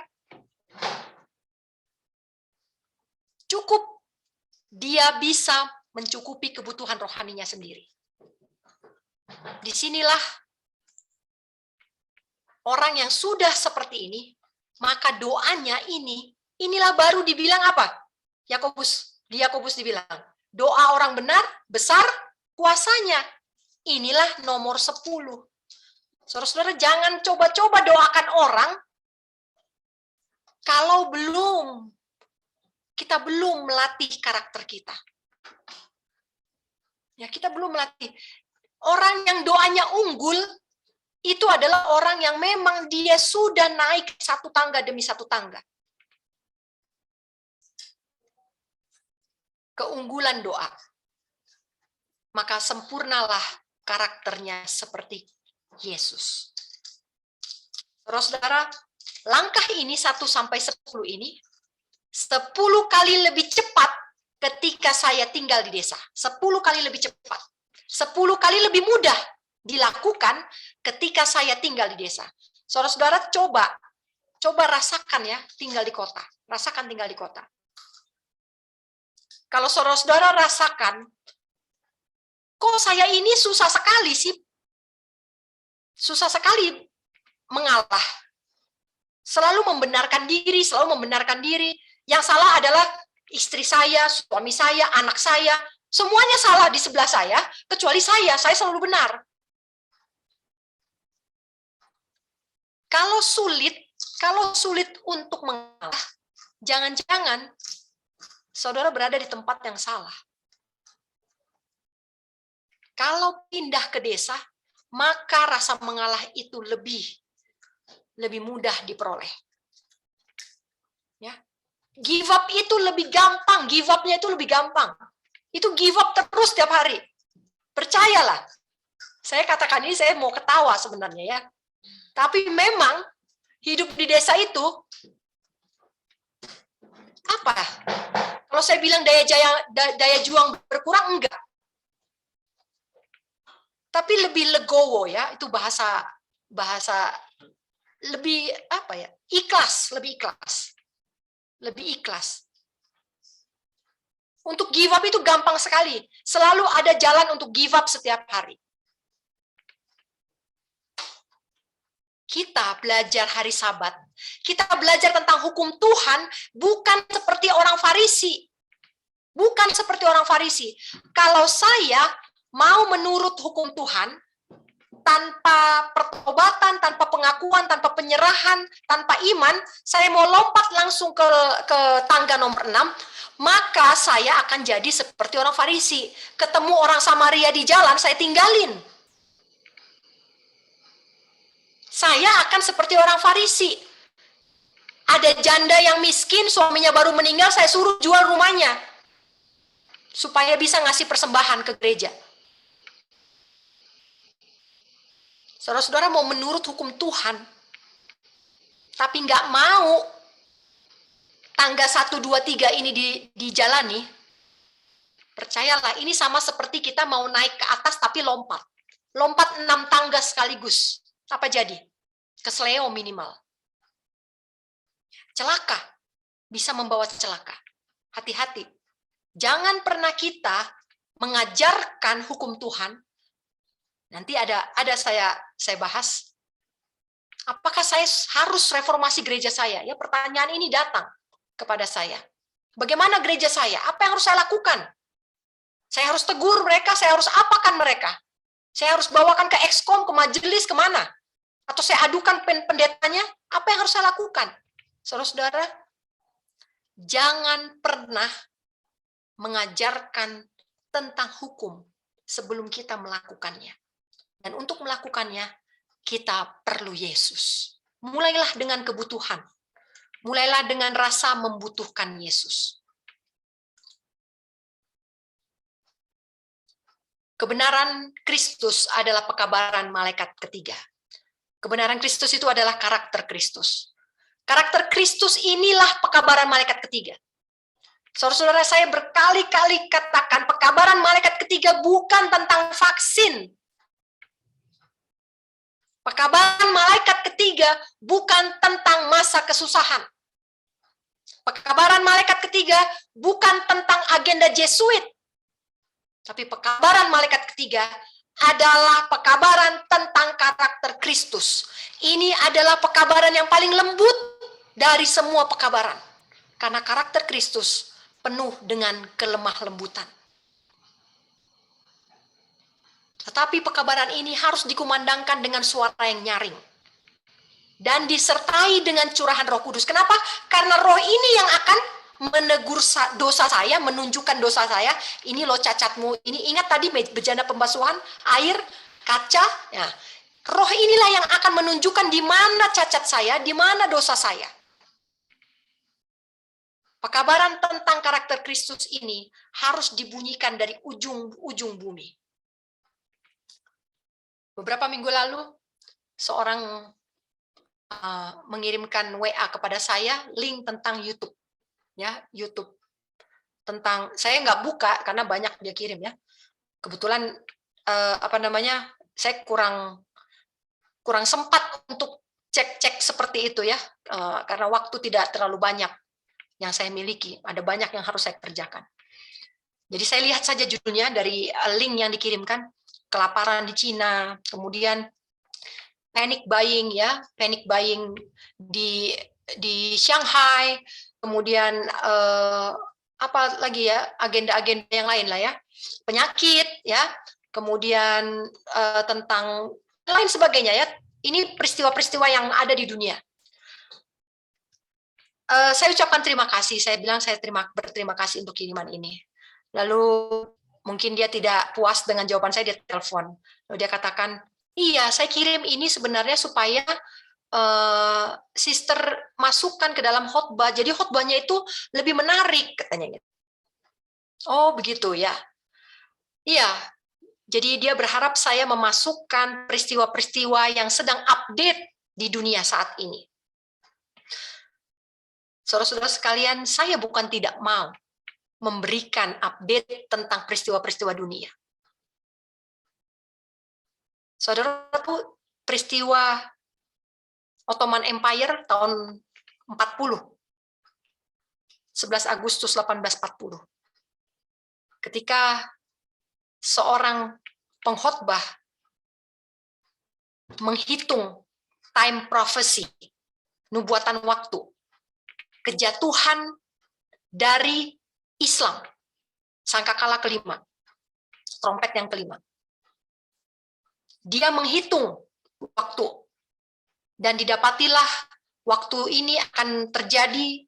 Speaker 2: Cukup dia bisa mencukupi kebutuhan rohaninya sendiri. Disinilah orang yang sudah seperti ini, maka doanya inilah baru dibilang apa? Di Yakobus dibilang, doa orang benar, besar kuasanya. Inilah nomor 10. Saudara-saudara, jangan coba-coba doakan orang kalau kita belum melatih karakter kita. Ya, kita belum melatih. Orang yang doanya unggul, itu adalah orang yang memang dia sudah naik satu tangga demi satu tangga. Keunggulan doa. Maka sempurnalah karakternya seperti Yesus. Saudara-saudara, langkah ini 1-10 ini 10 kali lebih cepat ketika saya tinggal di desa. 10 kali lebih cepat. 10 kali lebih mudah dilakukan ketika saya tinggal di desa. Saudara-saudara coba rasakan ya tinggal di kota. Rasakan tinggal di kota. Kalau saudara-saudara rasakan, kok saya ini susah sekali sih? Susah sekali mengalah. Selalu membenarkan diri. Yang salah adalah istri saya, suami saya, anak saya. Semuanya salah di sebelah saya, kecuali saya selalu benar. Kalau sulit untuk mengalah, jangan-jangan saudara berada di tempat yang salah. Kalau pindah ke desa, maka rasa mengalah itu lebih mudah diperoleh. Ya. Give up itu lebih gampang, Itu give up terus tiap hari. Percayalah. Saya katakan ini saya mau ketawa sebenarnya ya. Tapi memang hidup di desa itu apa? Kalau saya bilang daya juang berkurang, enggak. Tapi lebih legowo ya, itu bahasa lebih apa ya? Lebih ikhlas. Untuk give up itu gampang sekali. Selalu ada jalan untuk give up setiap hari. Kita belajar hari Sabat. Kita belajar tentang hukum Tuhan bukan seperti orang Farisi. Kalau saya mau menurut hukum Tuhan, tanpa pertobatan, tanpa pengakuan, tanpa penyerahan, tanpa iman, saya mau lompat langsung ke tangga nomor 6, maka saya akan jadi seperti orang Farisi. Ketemu orang Samaria di jalan, saya tinggalin. Saya akan seperti orang Farisi. Ada janda yang miskin, suaminya baru meninggal, saya suruh jual rumahnya supaya bisa ngasih persembahan ke gereja. Saudara-saudara mau menurut hukum Tuhan, tapi nggak mau tangga 1, 2, 3 ini dijalani, percayalah, ini sama seperti kita mau naik ke atas tapi lompat. Lompat 6 tangga sekaligus. Apa jadi? Kesleo minimal. Celaka. Bisa membawa celaka. Hati-hati. Jangan pernah kita mengajarkan hukum Tuhan. Nanti ada saya bahas. Apakah saya harus reformasi gereja saya? Ya, pertanyaan ini datang kepada saya. Bagaimana gereja saya? Apa yang harus saya lakukan? Saya harus tegur mereka, saya harus apakan mereka? Saya harus bawakan ke ekskom, ke majelis, kemana? Atau saya adukan pendetanya? Apa yang harus saya lakukan? Saudara-saudara, jangan pernah mengajarkan tentang hukum sebelum kita melakukannya. Dan untuk melakukannya, kita perlu Yesus. Mulailah dengan kebutuhan. Mulailah dengan rasa membutuhkan Yesus. Kebenaran Kristus adalah pekabaran malaikat ketiga. Kebenaran Kristus itu adalah karakter Kristus. Karakter Kristus inilah pekabaran malaikat ketiga. Saudara-saudara, saya berkali-kali katakan pekabaran malaikat ketiga bukan tentang vaksin. Pekabaran malaikat ketiga bukan tentang masa kesusahan. Pekabaran malaikat ketiga bukan tentang agenda Jesuit. Tapi pekabaran malaikat ketiga adalah pekabaran tentang karakter Kristus. Ini adalah pekabaran yang paling lembut dari semua pekabaran. Karena karakter Kristus penuh dengan kelemah lembutan. Tetapi pekabaran ini harus dikumandangkan dengan suara yang nyaring. Dan disertai dengan curahan Roh Kudus. Kenapa? Karena Roh ini yang akan menegur dosa saya, menunjukkan dosa saya. Ini loh cacatmu. Ini ingat tadi bejana pembasuhan, air, kaca. Ya. Roh inilah yang akan menunjukkan di mana cacat saya, di mana dosa saya. Pekabaran tentang karakter Kristus ini harus dibunyikan dari ujung bumi. Beberapa minggu lalu, seorang mengirimkan WA kepada saya link tentang YouTube, ya YouTube tentang, saya nggak buka karena banyak dia kirim ya. Kebetulan saya kurang sempat untuk cek seperti itu ya, karena waktu tidak terlalu banyak yang saya miliki, ada banyak yang harus saya kerjakan. Jadi saya lihat saja judulnya dari link yang dikirimkan. Kelaparan di Cina, kemudian panic buying di Shanghai, kemudian apa lagi ya, agenda-agenda yang lain lah ya, penyakit ya, kemudian tentang lain sebagainya ya. Ini peristiwa-peristiwa yang ada di dunia. Saya ucapkan terima kasih, saya bilang saya berterima kasih untuk kiriman ini. Lalu mungkin dia tidak puas dengan jawaban saya, dia telepon. Lalu dia katakan, iya, saya kirim ini sebenarnya supaya sister masukkan ke dalam khotbah. Jadi khotbahnya itu lebih menarik, katanya. Oh, begitu ya. Iya. Jadi dia berharap saya memasukkan peristiwa-peristiwa yang sedang update di dunia saat ini. Saudara-saudara sekalian, saya bukan tidak mau memberikan update tentang peristiwa-peristiwa dunia. Saudara tahu peristiwa Ottoman Empire tahun 40. 11 Agustus 1840. Ketika seorang pengkhotbah menghitung time prophecy, nubuatan waktu, kejatuhan dari Islam, sangkakala kelima, trompet yang kelima. dia menghitung waktu. Dan didapatilah waktu ini akan terjadi,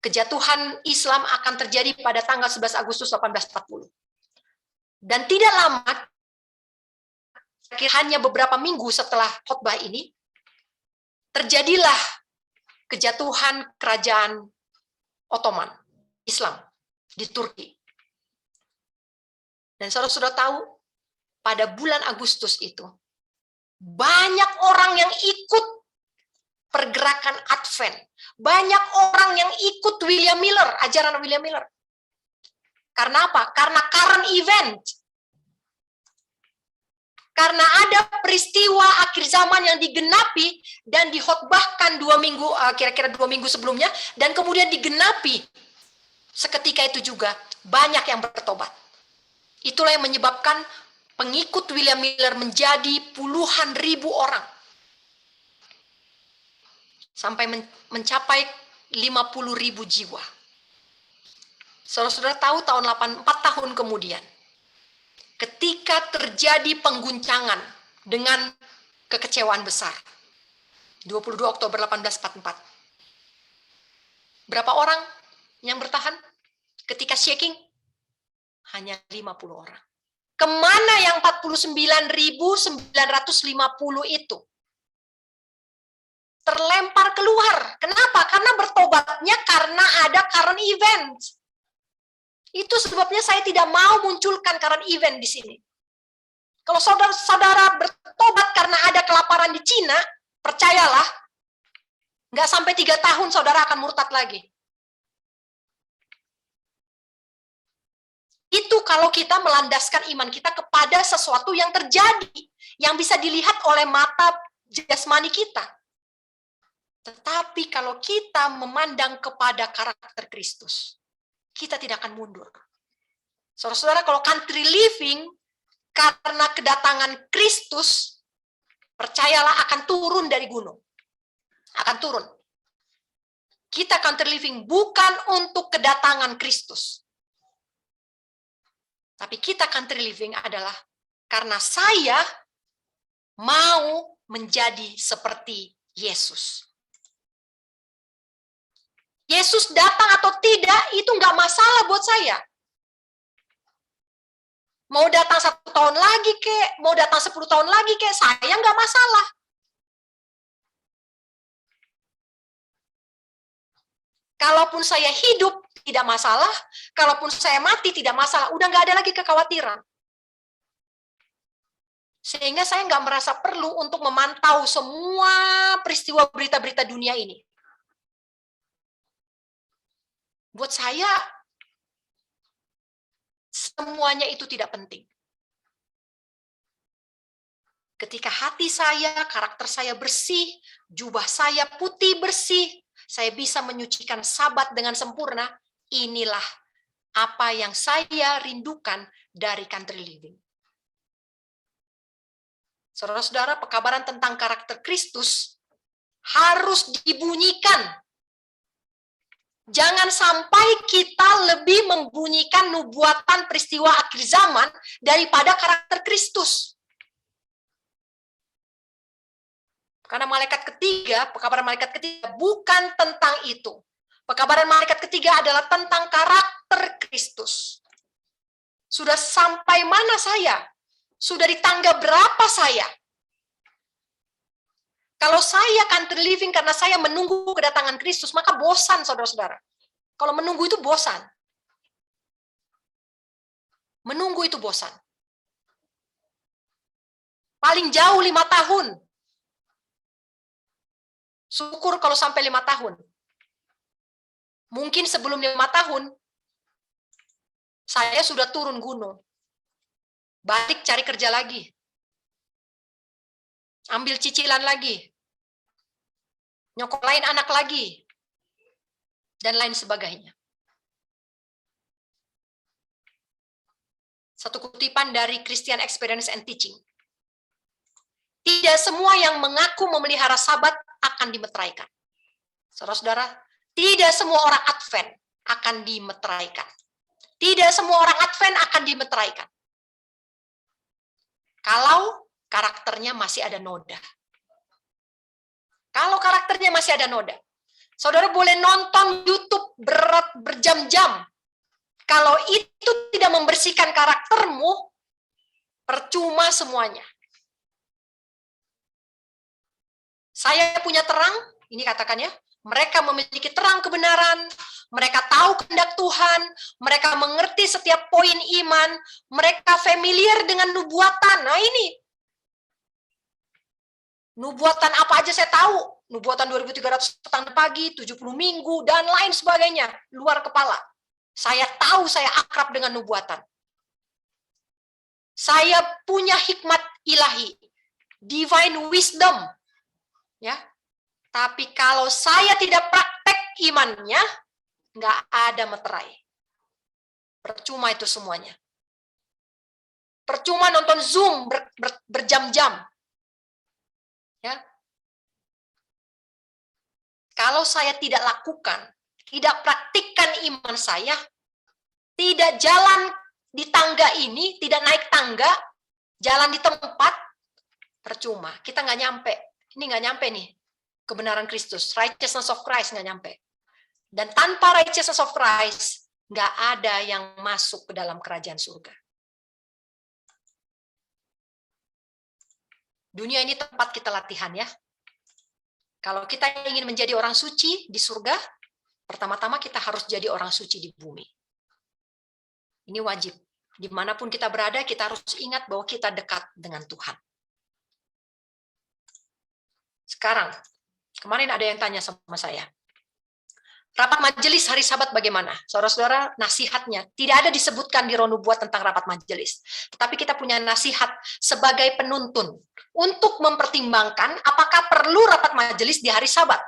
Speaker 2: kejatuhan Islam akan terjadi pada tanggal 11 Agustus 1840. Dan tidak lama, hanya beberapa minggu setelah khotbah ini, terjadilah kejatuhan kerajaan Ottoman, Islam, di Turki. Dan saudara-saudara tahu, pada bulan Agustus itu, banyak orang yang ikut pergerakan Advent. Banyak orang yang ikut William Miller, ajaran William Miller. Karena apa? Karena current event. Karena ada peristiwa akhir zaman yang digenapi dan dihotbahkan kira-kira 2 minggu sebelumnya, dan kemudian digenapi seketika itu juga banyak yang bertobat. Itulah yang menyebabkan pengikut William Miller menjadi puluhan ribu orang. Sampai mencapai 50.000 jiwa. Saudara-saudara tahu tahun 4 tahun kemudian, ketika terjadi pengguncangan dengan kekecewaan besar, 22 Oktober 1844, berapa orang yang bertahan? Ketika shaking, hanya 50 orang. Kemana yang 49.950 itu? Terlempar keluar. Kenapa? Karena bertobatnya karena ada current event. Itu sebabnya saya tidak mau munculkan current event di sini. Kalau saudara-saudara bertobat karena ada kelaparan di Cina, percayalah, nggak sampai 3 tahun saudara akan murtad lagi. Itu kalau kita melandaskan iman kita kepada sesuatu yang terjadi, yang bisa dilihat oleh mata jasmani kita. Tetapi kalau kita memandang kepada karakter Kristus, kita tidak akan mundur. Saudara-saudara, kalau country living, karena kedatangan Kristus, percayalah akan turun dari gunung. Akan turun. Kita country living bukan untuk kedatangan Kristus. Tapi kita country living adalah karena saya mau menjadi seperti Yesus. Yesus datang atau tidak, itu nggak masalah buat saya. Mau datang 1 tahun lagi kek, mau datang 10 tahun lagi kek, saya nggak masalah. Kalaupun saya hidup, tidak masalah. Kalaupun saya mati, tidak masalah. Udah nggak ada lagi kekhawatiran. Sehingga saya nggak merasa perlu untuk memantau semua peristiwa berita-berita dunia ini. Buat saya, semuanya itu tidak penting. Ketika hati saya, karakter saya bersih, jubah saya putih bersih, saya bisa menyucikan Sabat dengan sempurna, inilah apa yang saya rindukan dari country living. Saudara-saudara, pekabaran tentang karakter Kristus harus dibunyikan. Jangan sampai kita lebih membunyikan nubuatan peristiwa akhir zaman daripada karakter Kristus. Karena malaikat ketiga, pekabaran malaikat ketiga bukan tentang itu. Pekabaran malaikat ketiga adalah tentang karakter Kristus. Sudah sampai mana saya? Sudah di tangga berapa saya? Kalau saya country living karena saya menunggu kedatangan Kristus, maka bosan, saudara-saudara. Kalau menunggu itu bosan. Menunggu itu bosan. Paling jauh 5 tahun. Syukur kalau sampai 5 tahun. Mungkin sebelum 5 tahun, saya sudah turun gunung. Balik cari kerja lagi. Ambil cicilan lagi. Nyokolain anak lagi, dan lain sebagainya. Satu kutipan dari Christian Experience and Teaching. Tidak semua yang mengaku memelihara Sabat akan dimeteraikan. Saudara-saudara, tidak semua orang Advent akan dimeteraikan. Tidak semua orang Advent akan dimeteraikan. karakternya masih ada noda. Kalau karakternya masih ada noda, saudara boleh nonton YouTube berjam-jam. Kalau itu tidak membersihkan karaktermu, percuma semuanya. Saya punya terang, ini katakan ya, mereka memiliki terang kebenaran, mereka tahu kehendak Tuhan, mereka mengerti setiap poin iman, mereka familiar dengan nubuatan. Nah ini, nubuatan apa aja saya tahu, nubuatan 2300 petang pagi, 70 minggu, dan lain sebagainya, luar kepala. Saya tahu saya akrab dengan nubuatan. Saya punya hikmat ilahi, divine wisdom. Ya, tapi kalau saya tidak praktek imannya, nggak ada meterai. Percuma itu semuanya. Percuma nonton Zoom berjam-jam. Ya. Kalau saya tidak lakukan, tidak praktikkan iman saya, tidak jalan di tangga ini, tidak naik tangga, jalan di tempat, percuma. Kita nggak nyampe. Ini nggak nyampe nih. Kebenaran Kristus, righteousness of Christ nggak nyampe. Dan tanpa righteousness of Christ, nggak ada yang masuk ke dalam kerajaan surga. Dunia ini tempat kita latihan ya. Kalau kita ingin menjadi orang suci di surga, pertama-tama kita harus jadi orang suci di bumi. Ini wajib. Dimanapun kita berada, kita harus ingat bahwa kita dekat dengan Tuhan. Sekarang, kemarin ada yang tanya sama saya, rapat majelis hari Sabat bagaimana? Saudara-saudara, nasihatnya tidak ada disebutkan di Roh Nubuat tentang rapat majelis. Tetapi kita punya nasihat sebagai penuntun untuk mempertimbangkan apakah perlu rapat majelis di hari Sabat.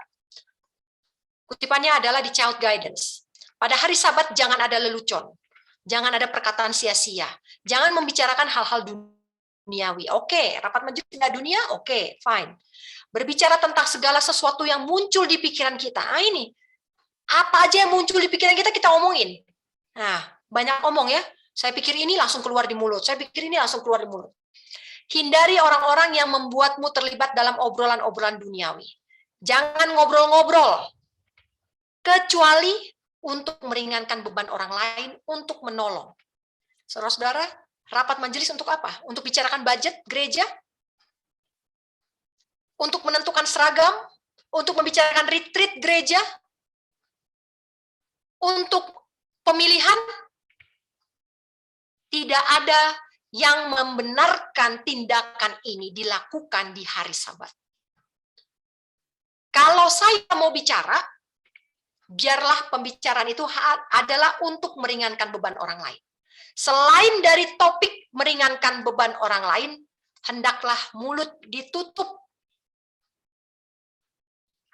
Speaker 2: Kutipannya adalah di Child Guidance. Pada hari Sabat jangan ada lelucon, jangan ada perkataan sia-sia, jangan membicarakan hal-hal duniawi. Oke, rapat majelis tidak dunia, oke, fine. Berbicara tentang segala sesuatu yang muncul di pikiran kita. Nah, ini apa aja yang muncul di pikiran kita, kita omongin. Nah, banyak omong ya. Saya pikir ini langsung keluar di mulut. Saya pikir ini langsung keluar di mulut. Hindari orang-orang yang membuatmu terlibat dalam obrolan-obrolan duniawi. Jangan ngobrol-ngobrol. Kecuali untuk meringankan beban orang lain, untuk menolong. Saudara-saudara, rapat majelis untuk apa? Untuk bicarakan budget gereja? Untuk menentukan seragam? Untuk membicarakan retreat gereja? Untuk pemilihan? Tidak ada yang membenarkan tindakan ini dilakukan di hari Sabat. Kalau saya mau bicara, biarlah pembicaraan itu adalah untuk meringankan beban orang lain. Selain dari topik meringankan beban orang lain, hendaklah mulut ditutup.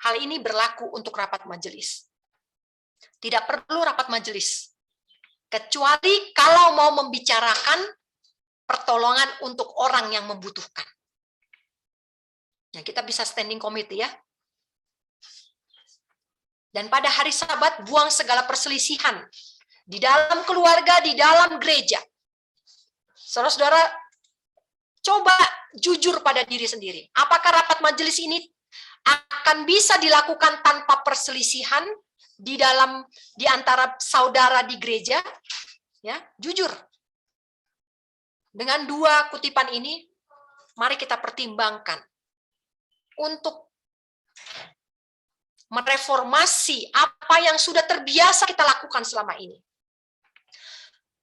Speaker 2: Hal ini berlaku untuk rapat majelis. Tidak perlu rapat majelis, kecuali kalau mau membicarakan pertolongan untuk orang yang membutuhkan. Ya, kita bisa standing committee ya. Dan pada hari Sabat, buang segala perselisihan di dalam keluarga, di dalam gereja. Saudara-saudara, coba jujur pada diri sendiri. Apakah rapat majelis ini akan bisa dilakukan tanpa perselisihan di antara saudara di gereja? Ya, jujur. Dengan dua kutipan ini, mari kita pertimbangkan untuk mereformasi apa yang sudah terbiasa kita lakukan selama ini.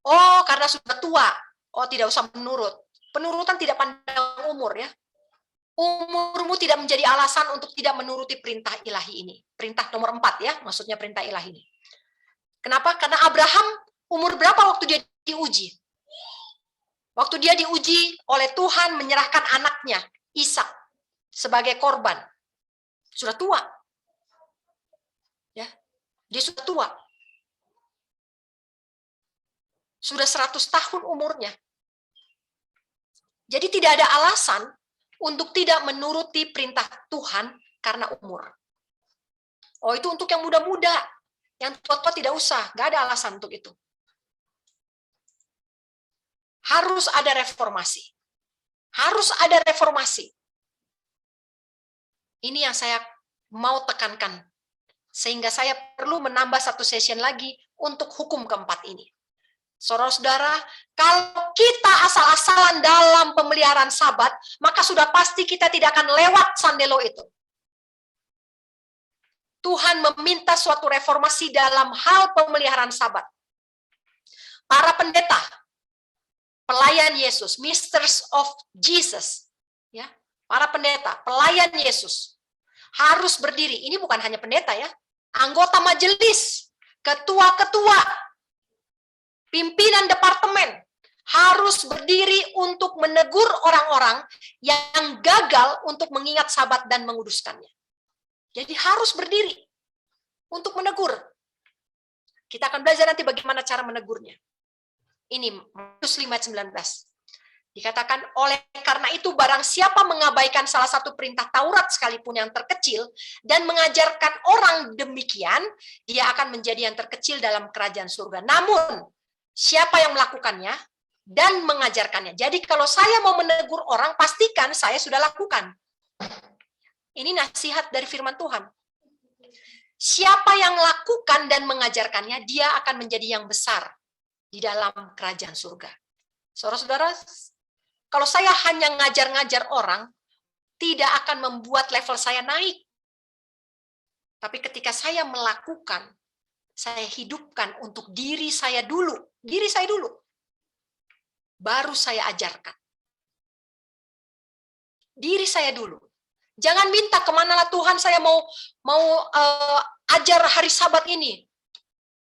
Speaker 2: Oh, karena sudah tua, oh tidak usah menurut. Penurutan tidak pandang umur ya. Umurmu tidak menjadi alasan untuk tidak menuruti perintah ilahi ini. Perintah nomor 4 ya, maksudnya perintah ilahi ini. Kenapa? Karena Abraham umur berapa waktu dia diuji? Waktu dia diuji oleh Tuhan menyerahkan anaknya, Ishak, sebagai korban. Sudah tua. Ya, dia sudah tua. Sudah 100 tahun umurnya. Jadi tidak ada alasan untuk tidak menuruti perintah Tuhan karena umur. Oh, itu untuk yang muda-muda. Yang tua-tua tidak usah, nggak ada alasan untuk itu. Harus ada reformasi. Harus ada reformasi. Ini yang saya mau tekankan. Sehingga saya perlu menambah satu session lagi untuk hukum keempat ini. Saudara-saudara, kalau kita asal-asalan dalam pemeliharaan Sabat, maka sudah pasti kita tidak akan lewat sandelo itu. Tuhan meminta suatu reformasi dalam hal pemeliharaan Sabat. Para pendeta, pelayan Yesus, ministers of Jesus, ya, para pendeta, pelayan Yesus harus berdiri. Ini bukan hanya pendeta ya, anggota majelis, ketua-ketua, pimpinan departemen harus berdiri untuk menegur orang-orang yang gagal untuk mengingat Sabat dan menguduskannya. Jadi harus berdiri untuk menegur. Kita akan belajar nanti bagaimana cara menegurnya. Ini Matius 5:19. Dikatakan, oleh karena itu barang siapa mengabaikan salah satu perintah Taurat sekalipun yang terkecil dan mengajarkan orang demikian, dia akan menjadi yang terkecil dalam kerajaan surga. Namun, siapa yang melakukannya dan mengajarkannya. Jadi kalau saya mau menegur orang, pastikan saya sudah lakukan. Ini nasihat dari firman Tuhan. Siapa yang lakukan dan mengajarkannya, dia akan menjadi yang besar di dalam kerajaan surga. Saudara-saudara, kalau saya hanya ngajar-ngajar orang, tidak akan membuat level saya naik. Tapi ketika saya melakukan, saya hidupkan untuk diri saya dulu. Diri saya dulu. Baru saya ajarkan. Diri saya dulu. Jangan minta kemana lah Tuhan, saya mau ajar hari Sabat ini.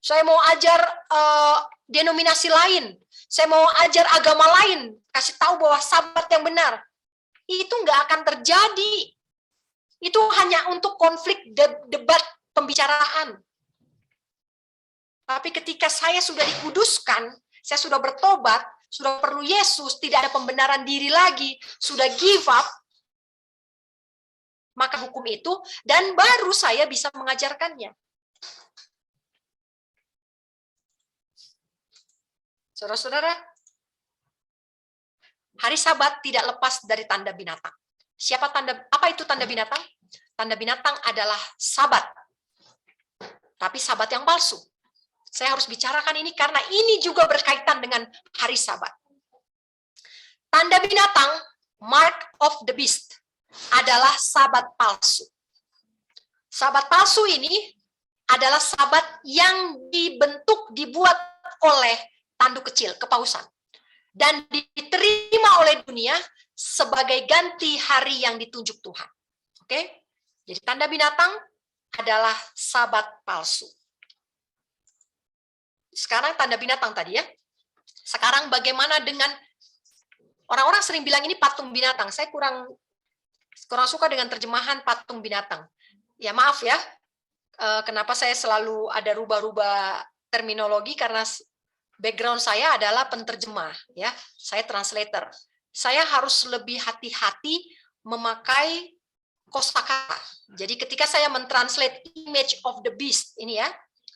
Speaker 2: Saya mau ajar denominasi lain. Saya mau ajar agama lain. Kasih tahu bahwa Sabat yang benar. Itu nggak akan terjadi. Itu hanya untuk konflik, debat, pembicaraan. Tapi ketika saya sudah dikuduskan, saya sudah bertobat, sudah perlu Yesus, tidak ada pembenaran diri lagi, sudah give up, maka hukum itu, dan baru saya bisa mengajarkannya. Saudara-saudara, hari Sabat tidak lepas dari tanda binatang. Apa itu tanda binatang? Tanda binatang adalah Sabat. Tapi Sabat yang palsu. Saya harus bicarakan ini karena ini juga berkaitan dengan hari Sabat. Tanda binatang, mark of the beast, adalah Sabat palsu. Sabat palsu ini adalah Sabat yang dibuat oleh tanduk kecil, kepausan. Dan diterima oleh dunia sebagai ganti hari yang ditunjuk Tuhan. Oke? Jadi tanda binatang adalah Sabat palsu. Sekarang tanda binatang tadi ya. Sekarang bagaimana dengan orang-orang sering bilang ini patung binatang. Saya kurang suka dengan terjemahan patung binatang. Ya maaf ya. Kenapa saya selalu ada rubah-rubah terminologi, karena background saya adalah penterjemah ya. Saya translator. Saya harus lebih hati-hati memakai kosakata. Jadi ketika saya mentranslate image of the beast ini ya,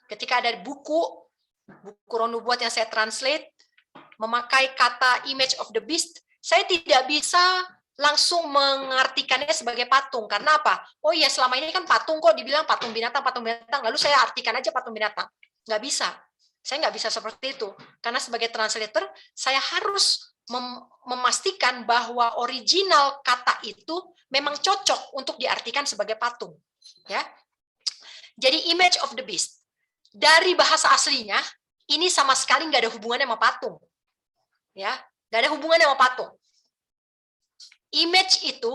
Speaker 2: ketika ada buku Roh Nubuat yang saya translate memakai kata image of the beast, saya tidak bisa langsung mengartikannya sebagai patung. Karena apa? Oh iya, selama ini kan patung kok dibilang patung binatang, lalu saya artikan aja patung binatang. Nggak bisa. Saya nggak bisa seperti itu. Karena sebagai translator, saya harus memastikan bahwa original kata itu memang cocok untuk diartikan sebagai patung. Ya. Jadi image of the beast. Dari bahasa aslinya, ini sama sekali nggak ada hubungannya sama patung. Ya, nggak ada hubungannya sama patung. Image itu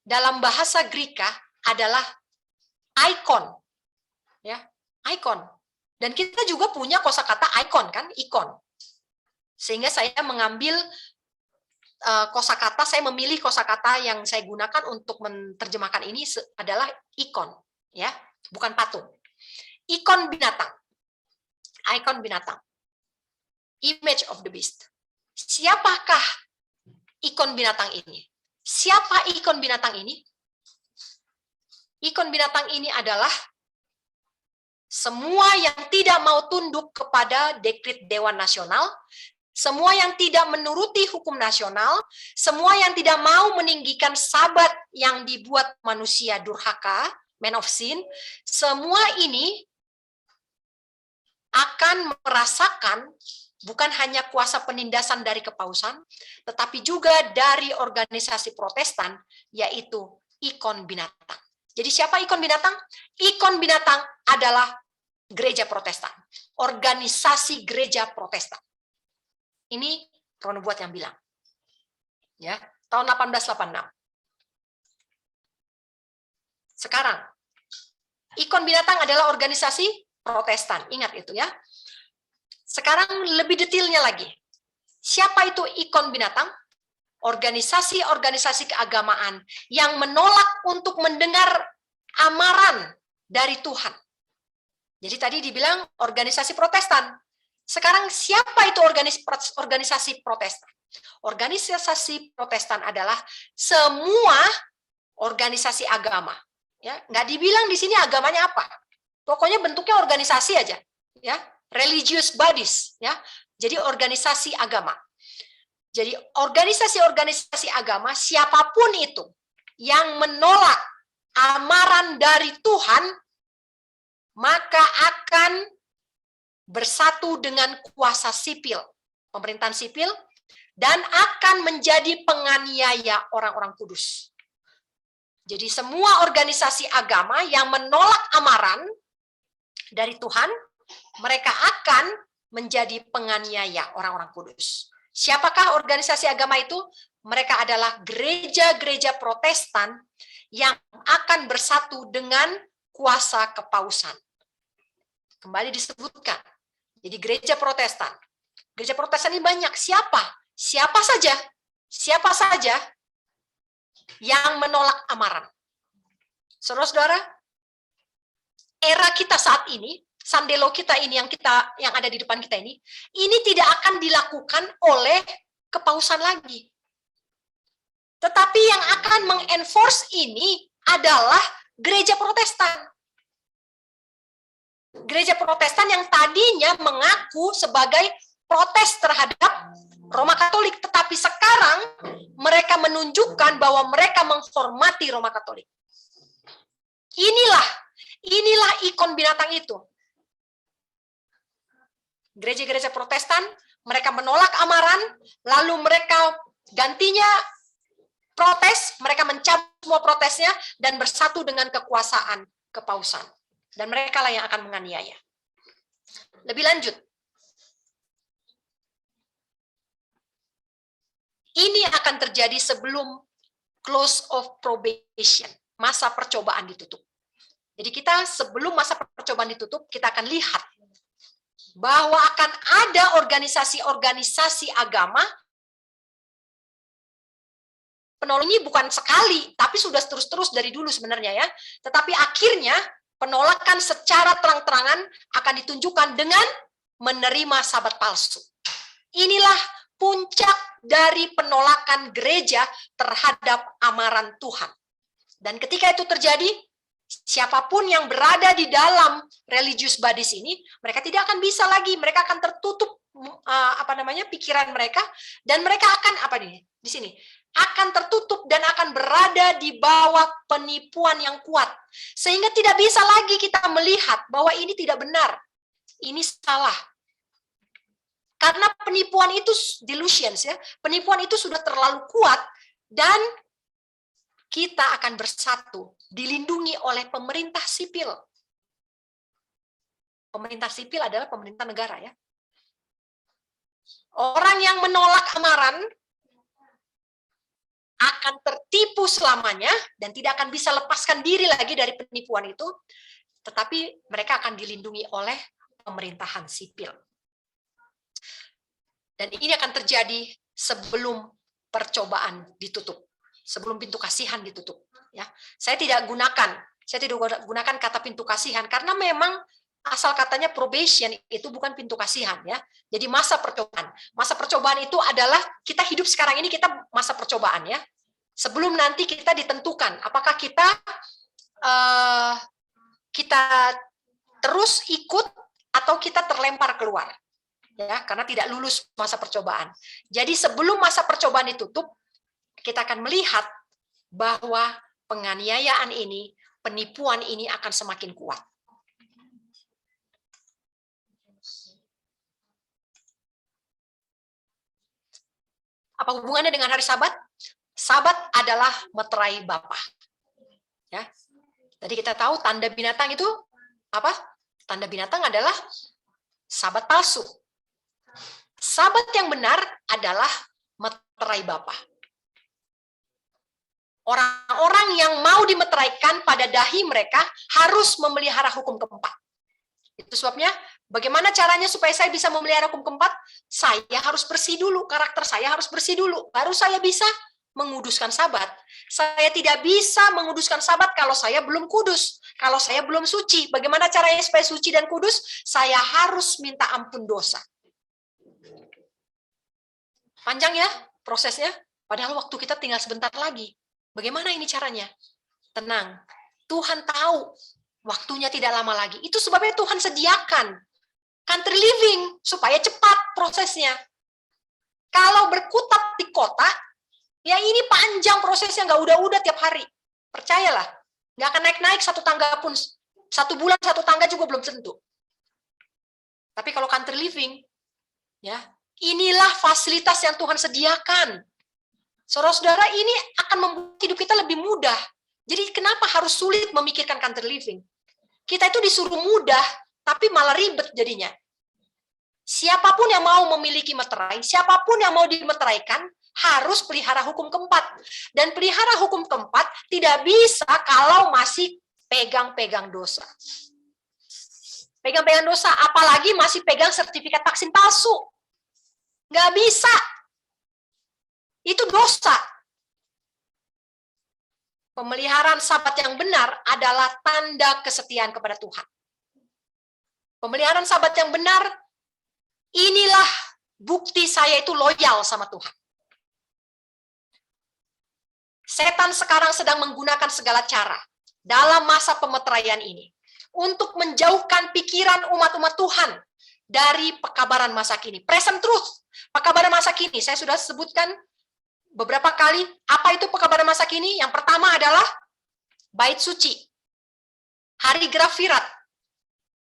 Speaker 2: dalam bahasa Greka adalah icon. Ya, icon. Dan kita juga punya kosakata icon kan, ikon. Sehingga saya mengambil kosakata, saya memilih kosakata yang saya gunakan untuk menerjemahkan ini adalah ikon, ya, bukan patung. Ikon binatang. Ikon binatang. Image of the beast. Siapakah ikon binatang ini? Siapa ikon binatang ini? Ikon binatang ini adalah semua yang tidak mau tunduk kepada dekret Dewan Nasional semua yang tidak menuruti hukum nasional, semua yang tidak mau meninggikan sabat yang dibuat manusia durhaka, man of sin, semua ini akan merasakan bukan hanya kuasa penindasan dari kepausan, tetapi juga dari organisasi Protestan, yaitu ikon binatang. Jadi siapa ikon binatang? Ikon binatang adalah gereja Protestan, organisasi gereja Protestan. Ini Ron Buat yang bilang. Ya, tahun 1886. Sekarang, ikon binatang adalah organisasi Protestan. Ingat itu ya. Sekarang lebih detailnya lagi. Siapa itu ikon binatang? Organisasi-organisasi keagamaan yang menolak untuk mendengar amaran dari Tuhan. Jadi tadi dibilang organisasi Protestan. Sekarang siapa itu organisasi Protestan? Organisasi Protestan adalah semua organisasi agama. Ya, nggak dibilang di sini agamanya apa. Pokoknya bentuknya organisasi aja, ya, religious bodies, ya. Jadi organisasi agama. Jadi organisasi-organisasi agama siapapun itu yang menolak amaran dari Tuhan, maka akan bersatu dengan kuasa sipil, pemerintahan sipil, dan akan menjadi penganiaya orang-orang kudus. Jadi semua organisasi agama yang menolak amaran dari Tuhan, mereka akan menjadi penganiaya orang-orang kudus. Siapakah organisasi agama itu? Mereka adalah gereja-gereja Protestan yang akan bersatu dengan kuasa kepausan. Kembali disebutkan. Jadi gereja Protestan. Gereja Protestan ini banyak. Siapa? Siapa saja? Siapa saja yang menolak amaran? Saudara-saudara, era kita saat ini, sandelo kita ini yang ada di depan kita ini tidak akan dilakukan oleh kepausan lagi. Tetapi yang akan mengenforce ini adalah gereja Protestan. Gereja Protestan yang tadinya mengaku sebagai protes terhadap Roma Katolik, tetapi sekarang mereka menunjukkan bahwa mereka menghormati Roma Katolik. Inilah ikon binatang itu. Gereja-gereja Protestan, mereka menolak amaran, lalu mereka gantinya protes, mereka mencabut semua protesnya dan bersatu dengan kekuasaan kepausan. Dan mereka lah yang akan menganiaya. Lebih lanjut. Ini akan terjadi sebelum close of probation, masa percobaan ditutup. Jadi kita sebelum masa percobaan ditutup, kita akan lihat bahwa akan ada organisasi-organisasi agama. Penolak ini bukan sekali, tapi sudah terus-terus dari dulu sebenarnya ya. Tetapi akhirnya penolakan secara terang-terangan akan ditunjukkan dengan menerima sabat palsu. Inilah puncak dari penolakan gereja terhadap amaran Tuhan. Dan ketika itu terjadi, siapapun yang berada di dalam religious bodies ini, mereka tidak akan bisa lagi, mereka akan tertutup pikiran mereka, dan mereka akan di sini akan tertutup dan akan berada di bawah penipuan yang kuat. Sehingga tidak bisa lagi kita melihat bahwa ini tidak benar. Ini salah. Karena penipuan itu delusions ya. Penipuan itu sudah terlalu kuat dan kita akan bersatu, dilindungi oleh pemerintah sipil. Pemerintah sipil adalah pemerintah negara ya. Orang yang menolak amaran akan tertipu selamanya dan tidak akan bisa lepaskan diri lagi dari penipuan itu, tetapi mereka akan dilindungi oleh pemerintahan sipil. Dan ini akan terjadi sebelum percobaan ditutup, sebelum pintu kasihan ditutup. Ya, saya tidak gunakan kata pintu kasihan karena memang asal katanya probation itu bukan pintu kasihan ya. Jadi masa percobaan. Masa percobaan itu adalah kita hidup sekarang ini kita masa percobaan ya. Sebelum nanti kita ditentukan apakah kita terus ikut atau kita terlempar keluar. ya, karena tidak lulus masa percobaan. Jadi sebelum masa percobaan ditutup, kita akan melihat bahwa penganiayaan ini, penipuan ini akan semakin kuat. Apa hubungannya dengan hari Sabat? Sabat adalah meterai Bapa. Ya. Jadi kita tahu tanda binatang itu apa? Tanda binatang adalah Sabat palsu. Sabat yang benar adalah meterai Bapa. Orang-orang yang mau dimeteraikan pada dahi mereka harus memelihara hukum keempat. Itu sebabnya bagaimana caranya supaya saya bisa memelihara hukum keempat? Saya harus bersih dulu, karakter saya harus bersih dulu, baru saya bisa menguduskan Sabat. Saya tidak bisa menguduskan Sabat kalau saya belum kudus, kalau saya belum suci. Bagaimana caranya supaya suci dan kudus? Saya harus minta ampun dosa. Panjang ya prosesnya, padahal waktu kita tinggal sebentar lagi. Bagaimana ini caranya? Tenang, Tuhan tahu waktunya tidak lama lagi. Itu sebabnya Tuhan sediakan country living supaya cepat prosesnya. Kalau berkutat di kota, ya ini panjang prosesnya, nggak udah-udah tiap hari. Percayalah, nggak akan naik-naik satu tangga pun. 1 bulan 1 tangga juga belum tentu. Tapi kalau country living, ya inilah fasilitas yang Tuhan sediakan. Saudara-saudara, ini akan membuat hidup kita lebih mudah. Jadi kenapa harus sulit memikirkan country living? Kita itu disuruh mudah, tapi malah ribet jadinya. Siapapun yang mau memiliki meterai, siapapun yang mau dimeteraikan, harus pelihara hukum keempat. Dan pelihara hukum keempat tidak bisa kalau masih pegang-pegang dosa. Pegang-pegang dosa, apalagi masih pegang sertifikat vaksin palsu. Nggak bisa. Itu dosa. Pemeliharaan Sabat yang benar adalah tanda kesetiaan kepada Tuhan. Pemeliharaan Sabat yang benar, inilah bukti saya itu loyal sama Tuhan. Setan sekarang sedang menggunakan segala cara dalam masa pemeteraian ini untuk menjauhkan pikiran umat-umat Tuhan dari pekabaran masa kini. Present truth, pekabaran masa kini. Saya sudah sebutkan beberapa kali, apa itu pekabaran masa kini? Yang pertama adalah Bait Suci, Hari Grafirat,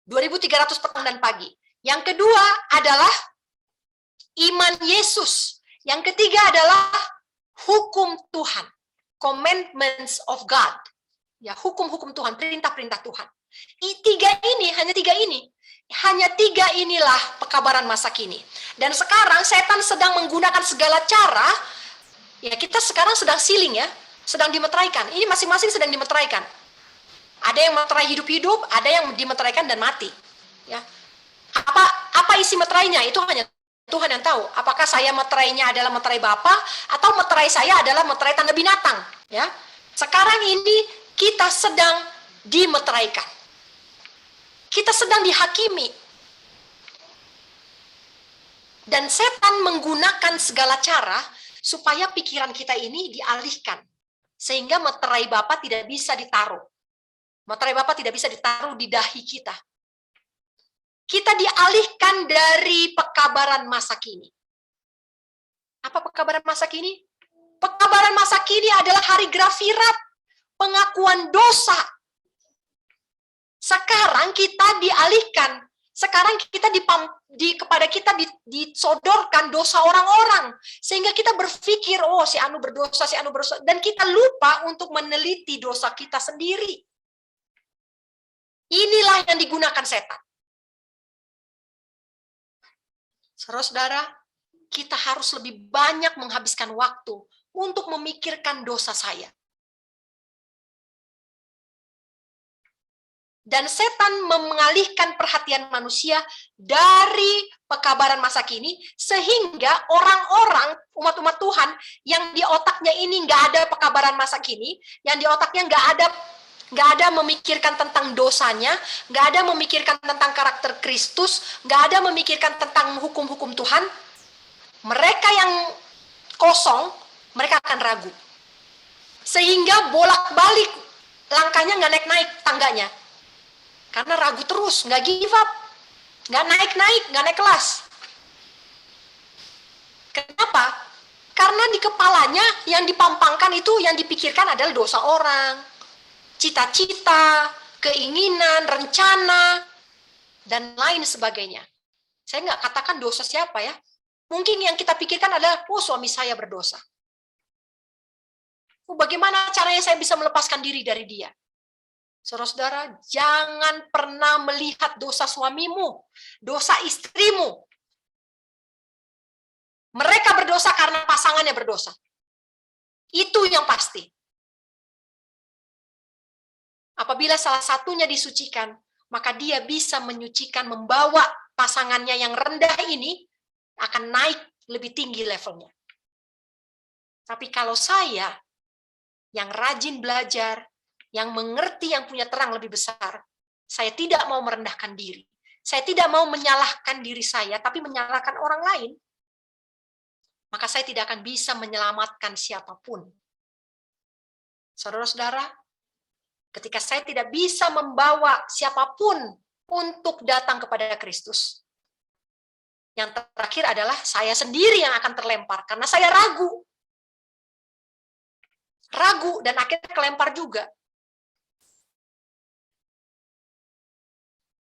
Speaker 2: 2300 petang dan pagi. Yang kedua adalah iman Yesus. Yang ketiga adalah hukum Tuhan, commandments of God. Ya, hukum-hukum Tuhan, perintah-perintah Tuhan. Hanya tiga inilah pekabaran masa kini. Dan sekarang setan sedang menggunakan segala cara. Ya, kita sekarang sedang sealing ya, sedang dimeteraikan. Ini masing-masing sedang dimeteraikan. Ada yang meterai hidup-hidup, ada yang dimeteraikan dan mati. Ya. Apa isi meterainya? Itu hanya Tuhan yang tahu. Apakah saya meterainya adalah meterai Bapa atau meterai saya adalah meterai tanda binatang? Ya. Sekarang ini kita sedang dimeteraikan. Kita sedang dihakimi. Dan setan menggunakan segala cara supaya pikiran kita ini dialihkan. Sehingga meterai Bapa tidak bisa ditaruh. Meterai Bapa tidak bisa ditaruh di dahi kita. Kita dialihkan dari pekabaran masa kini. Apa pekabaran masa kini? Pekabaran masa kini adalah hari Grafirat, pengakuan dosa. Sekarang kita dialihkan. Sekarang kita kepada kita disodorkan dosa orang-orang. Sehingga kita berpikir, oh si Anu berdosa, si Anu berdosa. Dan kita lupa untuk meneliti dosa kita sendiri. Inilah yang digunakan setan. Saudara-saudara, kita harus lebih banyak menghabiskan waktu untuk memikirkan dosa saya. Dan setan mengalihkan perhatian manusia dari pekabaran masa kini, sehingga orang-orang, umat-umat Tuhan, yang di otaknya ini nggak ada pekabaran masa kini, yang di otaknya nggak ada memikirkan tentang dosanya, nggak ada memikirkan tentang karakter Kristus, nggak ada memikirkan tentang hukum-hukum Tuhan, mereka yang kosong, mereka akan ragu. Sehingga bolak-balik, langkahnya nggak naik-naik tangganya. Karena ragu terus, nggak give up, nggak naik-naik, nggak naik kelas. Kenapa? Karena di kepalanya yang dipampangkan itu, yang dipikirkan adalah dosa orang, cita-cita, keinginan, rencana, dan lain sebagainya. Saya nggak katakan dosa siapa ya. Mungkin yang kita pikirkan adalah, oh suami saya berdosa. Oh, bagaimana caranya saya bisa melepaskan diri dari dia? Saudara-saudara, jangan pernah melihat dosa suamimu, dosa istrimu. Mereka berdosa karena pasangannya berdosa. Itu yang pasti. Apabila salah satunya disucikan, maka dia bisa menyucikan, membawa pasangannya yang rendah ini akan naik lebih tinggi levelnya. Tapi kalau saya yang rajin belajar, yang mengerti, yang punya terang lebih besar, saya tidak mau merendahkan diri. Saya tidak mau menyalahkan diri saya, tapi menyalahkan orang lain. Maka saya tidak akan bisa menyelamatkan siapapun. Saudara-saudara, ketika saya tidak bisa membawa siapapun untuk datang kepada Kristus, yang terakhir adalah saya sendiri yang akan terlempar, karena saya ragu. Ragu, dan akhirnya kelempar juga.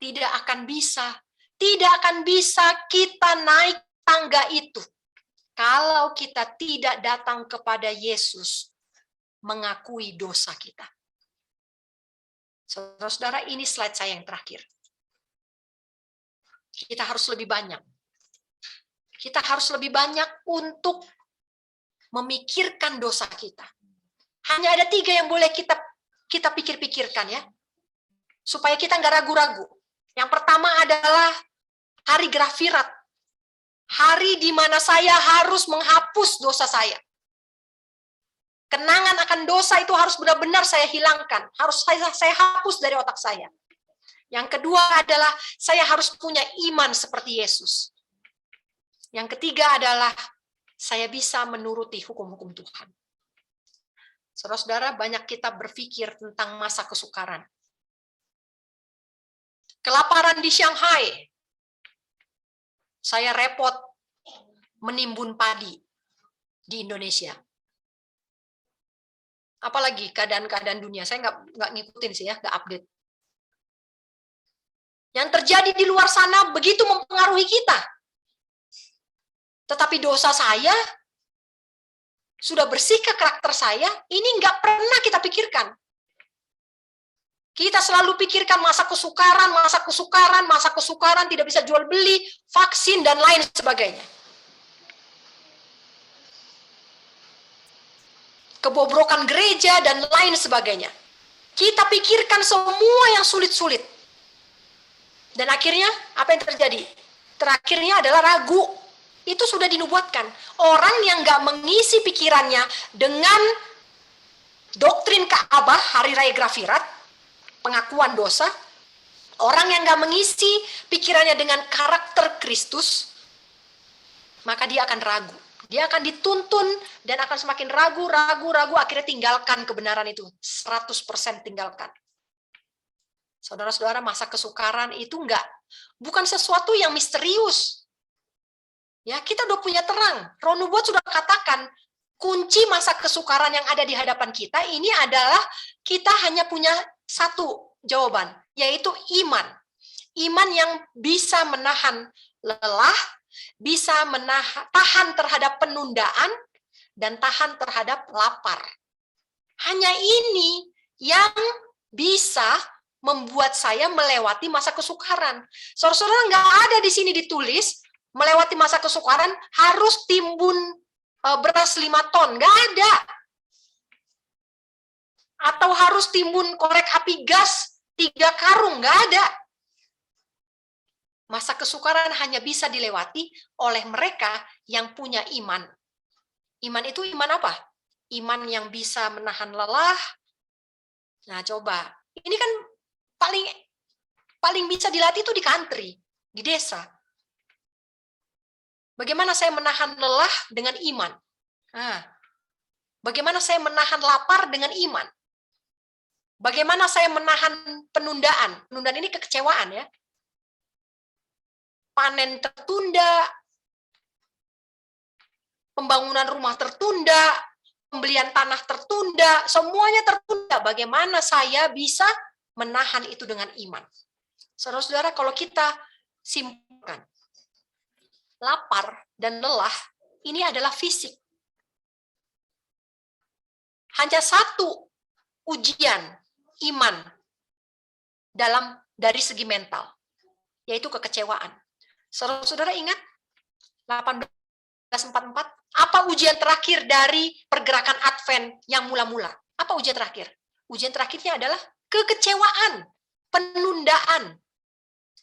Speaker 2: Tidak akan bisa kita naik tangga itu kalau kita tidak datang kepada Yesus mengakui dosa kita. Saudara-saudara, ini slide saya yang terakhir. Kita harus lebih banyak. Kita harus lebih banyak untuk memikirkan dosa kita. Hanya ada 3 yang boleh kita pikir-pikirkan ya, supaya kita nggak ragu-ragu. Yang pertama adalah hari Grafirat. Hari di mana saya harus menghapus dosa saya. Kenangan akan dosa itu harus benar-benar saya hilangkan. Harus saya hapus dari otak saya. Yang kedua adalah saya harus punya iman seperti Yesus. Yang ketiga adalah saya bisa menuruti hukum-hukum Tuhan. Saudara-saudara, banyak kita berpikir tentang masa kesukaran. Kelaparan di Shanghai. Saya repot menimbun padi di Indonesia. Apalagi keadaan-keadaan dunia, saya nggak ngikutin sih ya, nggak update. Yang terjadi di luar sana begitu mempengaruhi kita. Tetapi dosa saya sudah bersih ke karakter saya, ini nggak pernah kita pikirkan. Kita selalu pikirkan masa kesukaran, tidak bisa jual beli, vaksin, dan lain sebagainya. Kebobrokan gereja, dan lain sebagainya. Kita pikirkan semua yang sulit-sulit. Dan akhirnya, apa yang terjadi? Terakhirnya adalah ragu. Itu sudah dinubuatkan. Orang yang nggak mengisi pikirannya dengan doktrin Ka'bah, Hari Raya Grafirat, pengakuan dosa, orang yang nggak mengisi pikirannya dengan karakter Kristus, maka dia akan ragu. Dia akan dituntun dan akan semakin ragu, akhirnya tinggalkan kebenaran itu. 100% tinggalkan. Saudara-saudara, masa kesukaran itu bukan sesuatu yang misterius. Ya, kita udah punya terang. Roh Nubuat sudah katakan, kunci masa kesukaran yang ada di hadapan kita ini adalah kita hanya punya satu jawaban, yaitu iman. Iman yang bisa menahan lelah, bisa tahan terhadap penundaan, dan tahan terhadap lapar. Hanya ini yang bisa membuat saya melewati masa kesukaran. Saudara-saudara, nggak ada di sini ditulis, melewati masa kesukaran harus timbun beras 5 ton. Nggak ada. Atau harus timbun korek api gas 3 karung. Nggak ada. Masa kesukaran hanya bisa dilewati oleh mereka yang punya iman. Iman itu iman apa? Iman yang bisa menahan lelah. Nah, coba. Ini kan paling bisa dilatih itu di country, di desa. Bagaimana saya menahan lelah dengan iman? Nah, bagaimana saya menahan lapar dengan iman? Bagaimana saya menahan penundaan? Penundaan ini kekecewaan ya. Panen tertunda, pembangunan rumah tertunda, pembelian tanah tertunda, semuanya tertunda. Bagaimana saya bisa menahan itu dengan iman? Saudara-saudara, kalau kita simpulkan, lapar dan lelah ini adalah fisik. Hanya satu ujian iman dari segi mental, yaitu kekecewaan. Saudara-saudara ingat 1844, apa ujian terakhir dari pergerakan Advent yang mula-mula? Apa ujian terakhir? Ujian terakhirnya adalah kekecewaan, penundaan.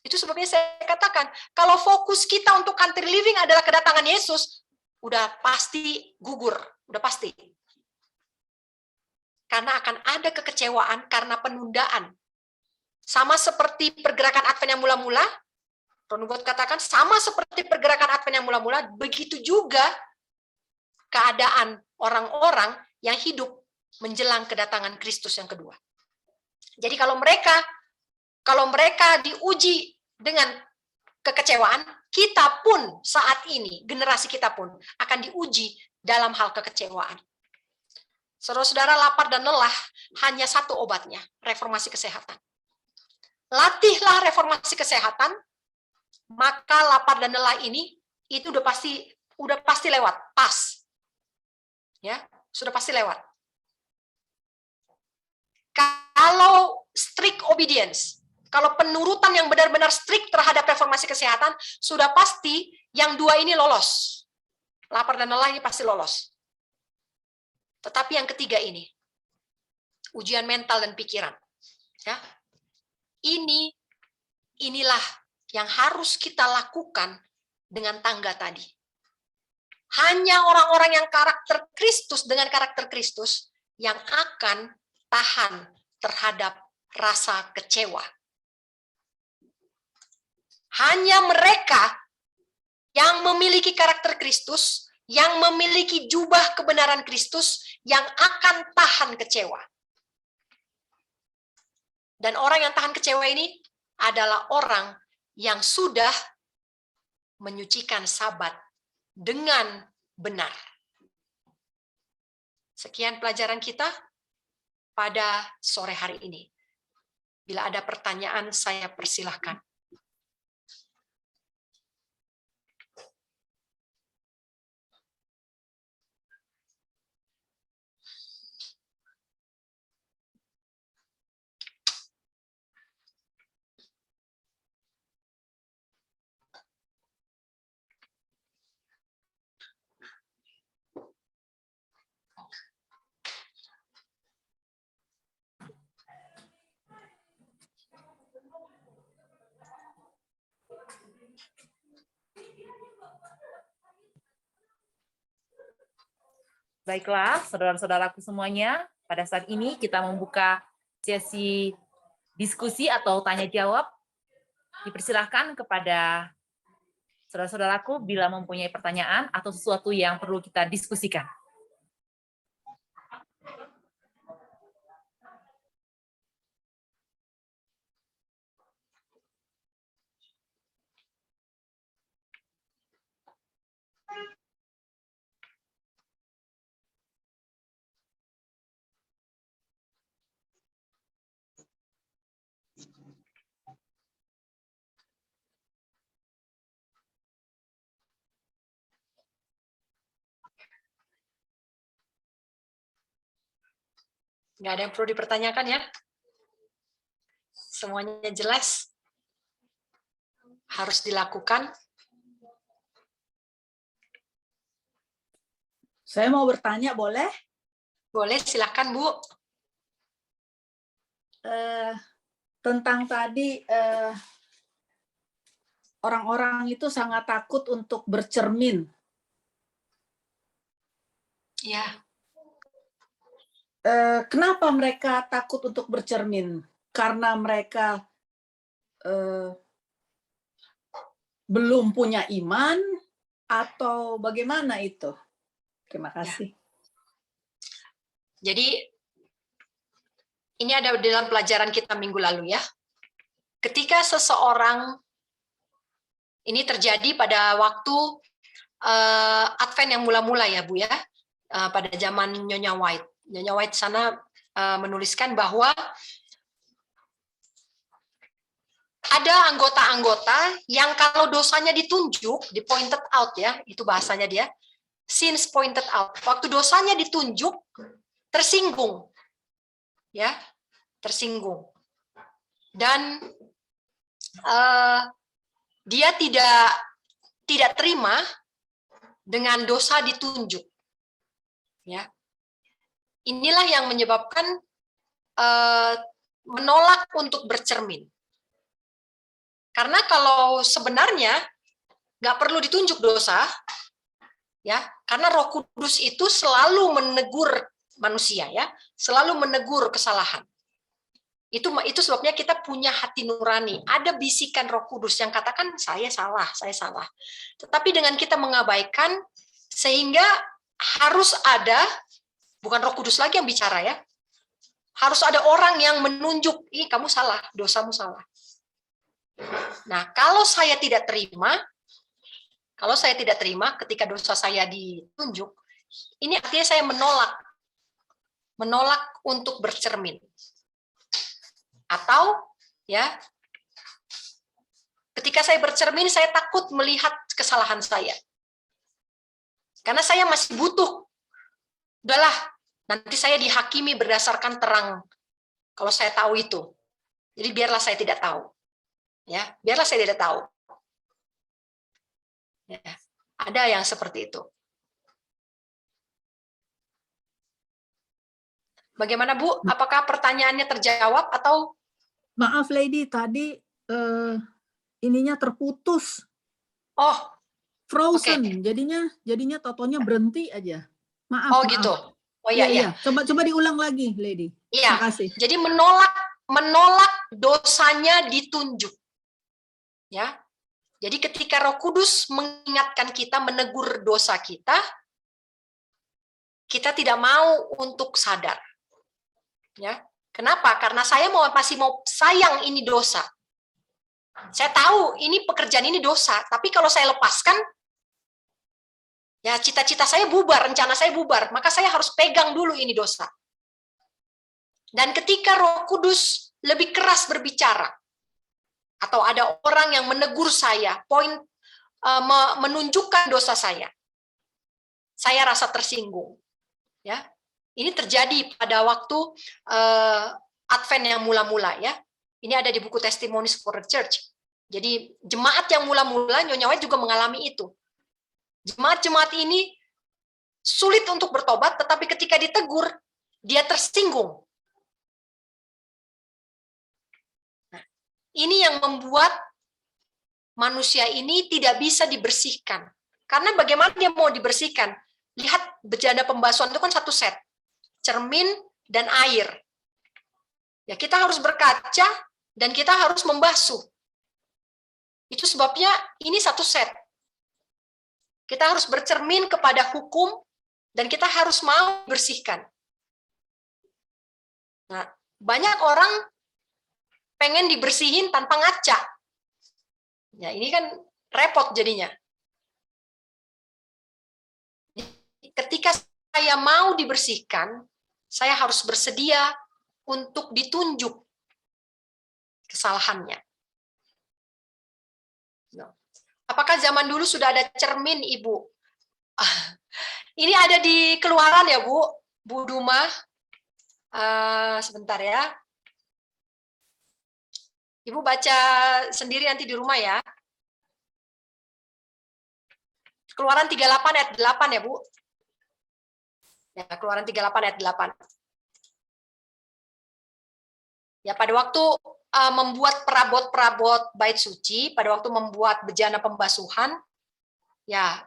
Speaker 2: Itu sebabnya saya katakan, kalau fokus kita untuk country living adalah kedatangan Yesus, udah pasti gugur, udah pasti. Karena akan ada kekecewaan karena penundaan. Sama seperti pergerakan Advent yang mula-mula, Ron Hubbard katakan, sama seperti pergerakan Advent yang mula-mula, begitu juga keadaan orang-orang yang hidup menjelang kedatangan Kristus yang kedua. Jadi kalau mereka diuji dengan kekecewaan, kita pun saat ini, generasi kita pun akan diuji dalam hal kekecewaan. Saudara-saudara, lapar dan lelah hanya satu obatnya, reformasi kesehatan. Latihlah reformasi kesehatan, maka lapar dan lelah ini itu udah pasti lewat, pas. Ya, sudah pasti lewat. Kalau strict obedience, kalau penurutan yang benar-benar strict terhadap reformasi kesehatan, sudah pasti yang dua ini lolos. Lapar dan lelah ini pasti lolos. Tetapi yang ketiga ini, ujian mental dan pikiran. Ya. Inilah yang harus kita lakukan dengan tangga tadi. Hanya orang-orang yang karakter Kristus dengan karakter Kristus yang akan tahan terhadap rasa kecewa. Hanya mereka yang memiliki karakter Kristus, yang memiliki jubah kebenaran Kristus, yang akan tahan kecewa. Dan orang yang tahan kecewa ini adalah orang yang sudah menyucikan Sabat dengan benar. Sekian pelajaran kita pada sore hari ini. Bila ada pertanyaan, saya persilahkan.
Speaker 1: Baiklah, saudara-saudaraku semuanya, pada saat ini kita membuka sesi diskusi atau tanya jawab. Dipersilahkan kepada saudara-saudaraku bila mempunyai pertanyaan atau sesuatu yang perlu kita diskusikan.
Speaker 2: Nggak ada yang perlu dipertanyakan ya? Semuanya jelas? Harus dilakukan?
Speaker 3: Saya mau bertanya, boleh?
Speaker 2: Boleh, silakan Bu.
Speaker 3: Tentang tadi, orang-orang itu sangat takut untuk bercermin.
Speaker 2: Ya.
Speaker 3: Kenapa mereka takut untuk bercermin? Karena mereka belum punya iman atau bagaimana itu? Terima kasih.
Speaker 2: Jadi ini ada dalam pelajaran kita minggu lalu ya. Ketika seseorang, ini terjadi pada waktu Advent yang mula-mula ya Bu ya, pada zaman Nyonya White. Nyonya White sana menuliskan bahwa ada anggota-anggota yang kalau dosanya ditunjuk, di pointed out ya, itu bahasanya dia, sins pointed out. Waktu dosanya ditunjuk, tersinggung, ya, tersinggung, dan dia tidak terima dengan dosa ditunjuk, ya. Inilah yang menyebabkan menolak untuk bercermin. Karena kalau sebenarnya nggak perlu ditunjuk dosa, ya, karena Roh Kudus itu selalu menegur manusia, ya, selalu menegur kesalahan. Itu sebabnya kita punya hati nurani. Ada bisikan Roh Kudus yang katakan saya salah, saya salah. Tetapi dengan kita mengabaikan, sehingga harus ada, bukan Roh Kudus lagi yang bicara ya, harus ada orang yang menunjuk, ih kamu salah, dosamu salah. Nah, kalau saya tidak terima ketika dosa saya ditunjuk, ini artinya saya menolak untuk bercermin. Atau ya, ketika saya bercermin, saya takut melihat kesalahan saya. Karena saya masih butuh. Udahlah, nanti saya dihakimi berdasarkan terang. Kalau saya tahu itu. Jadi biarlah saya tidak tahu. Ya, biarlah saya tidak tahu. Ya, ada yang seperti itu. Bagaimana Bu? Apakah pertanyaannya terjawab atau?
Speaker 3: Maaf Lady, tadi ininya terputus.
Speaker 2: Oh,
Speaker 3: Frozen. Okay. Jadinya totonya berhenti aja. Maaf.
Speaker 2: Oh gitu. Oh iya, iya.
Speaker 3: Coba diulang lagi, Lady.
Speaker 2: Iya.
Speaker 3: Makasih.
Speaker 2: Jadi menolak dosanya ditunjuk. Ya. Jadi ketika Roh Kudus mengingatkan kita, menegur dosa kita tidak mau untuk sadar. Ya. Kenapa? Karena saya masih mau sayang ini dosa. Saya tahu ini pekerjaan ini dosa, tapi kalau saya lepaskan, ya cita-cita saya bubar, rencana saya bubar, maka saya harus pegang dulu ini dosa. Dan ketika Roh Kudus lebih keras berbicara, atau ada orang yang menegur saya, menunjukkan dosa saya rasa tersinggung. Ya, ini terjadi pada waktu Advent yang mula-mula ya. Ini ada di buku Testimonies for the Church. Jadi jemaat yang mula-mula, Nyonya White juga mengalami itu. Jemaat-jemaat ini sulit untuk bertobat, tetapi ketika ditegur, dia tersinggung. Nah, ini yang membuat manusia ini tidak bisa dibersihkan. Karena bagaimana dia mau dibersihkan? Lihat bejana pembasuhan itu kan satu set. Cermin dan air. Ya, kita harus berkaca dan kita harus membasuh. Itu sebabnya ini satu set. Kita harus bercermin kepada hukum dan kita harus mau bersihkan. Nah, banyak orang pengen dibersihin tanpa ngaca. Ya, ini kan repot jadinya. Ketika saya mau dibersihkan, saya harus bersedia untuk ditunjuk kesalahannya. Apakah zaman dulu sudah ada cermin, Ibu? Ini ada di Keluaran ya, Bu Duma. Sebentar ya. Ibu baca sendiri nanti di rumah ya. Keluaran 38 ayat 8 ya, Bu. Ya, Keluaran 38 ayat 8. Ya, pada waktu membuat perabot-perabot bait suci, pada waktu membuat bejana pembasuhan, ya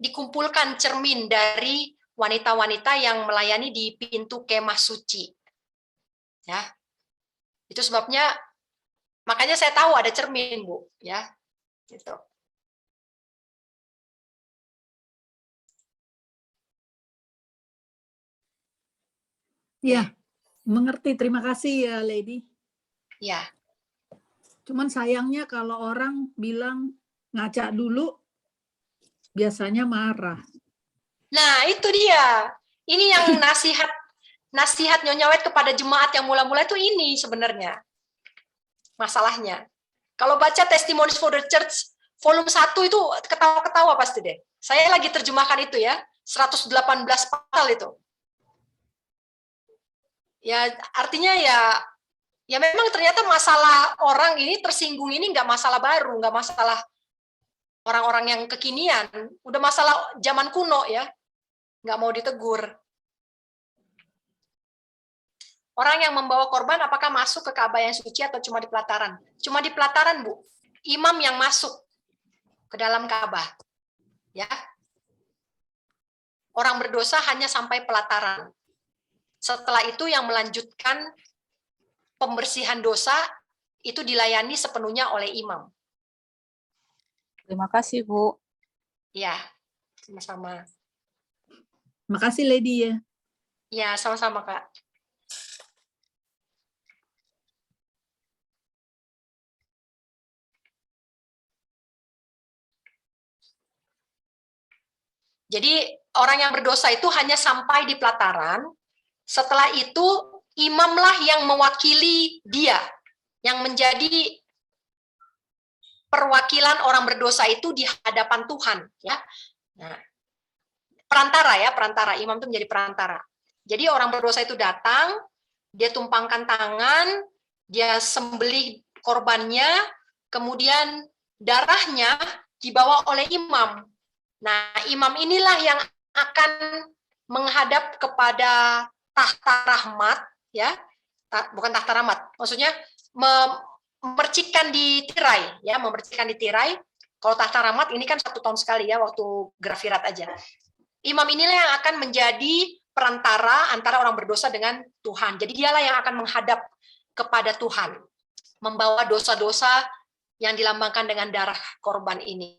Speaker 2: dikumpulkan cermin dari wanita-wanita yang melayani di pintu kemah suci. Ya. Itu sebabnya makanya saya tahu ada cermin, Bu, ya. Gitu.
Speaker 3: Ya, mengerti. Terima kasih ya, Lady.
Speaker 2: Ya.
Speaker 3: Cuman sayangnya kalau orang bilang ngaca dulu, Biasanya marah.
Speaker 2: Nah, itu dia. Ini yang nasihat Nyonya White kepada jemaat yang mula-mula itu ini sebenarnya masalahnya. Kalau baca Testimonies for the Church volume 1 itu ketawa-ketawa pasti deh. Saya lagi terjemahkan itu ya, 118 pasal itu. Ya, artinya ya memang ternyata masalah orang ini tersinggung ini nggak masalah baru, nggak masalah orang-orang yang kekinian, udah masalah zaman kuno ya, nggak mau ditegur. Orang yang membawa korban apakah masuk ke Ka'bah yang suci atau cuma di pelataran? Cuma di pelataran, Bu. Imam yang masuk ke dalam Ka'bah. Ya. Orang berdosa hanya sampai pelataran. Setelah itu yang melanjutkan pembersihan dosa itu dilayani sepenuhnya oleh imam.
Speaker 4: Terima kasih, Bu.
Speaker 2: Ya, sama-sama.
Speaker 3: Makasih Lady ya.
Speaker 2: Ya, sama-sama, Kak. Jadi orang yang berdosa itu hanya sampai di pelataran. Setelah itu imamlah yang mewakili dia, yang menjadi perwakilan orang berdosa itu di hadapan Tuhan. Ya, nah, perantara. Imam itu menjadi perantara. Jadi orang berdosa itu datang, dia tumpangkan tangan, dia sembelih korbannya, kemudian darahnya dibawa oleh imam. Nah, imam inilah yang akan menghadap kepada tahta rahmat, ya, bukan tahta rahmat, maksudnya memercikkan di tirai, ya, memercikkan di tirai. Kalau tahta rahmat ini kan 1 tahun sekali ya, waktu grafirat aja. Imam inilah yang akan menjadi perantara antara orang berdosa dengan Tuhan. Jadi dialah yang akan menghadap kepada Tuhan, membawa dosa-dosa yang dilambangkan dengan darah korban ini.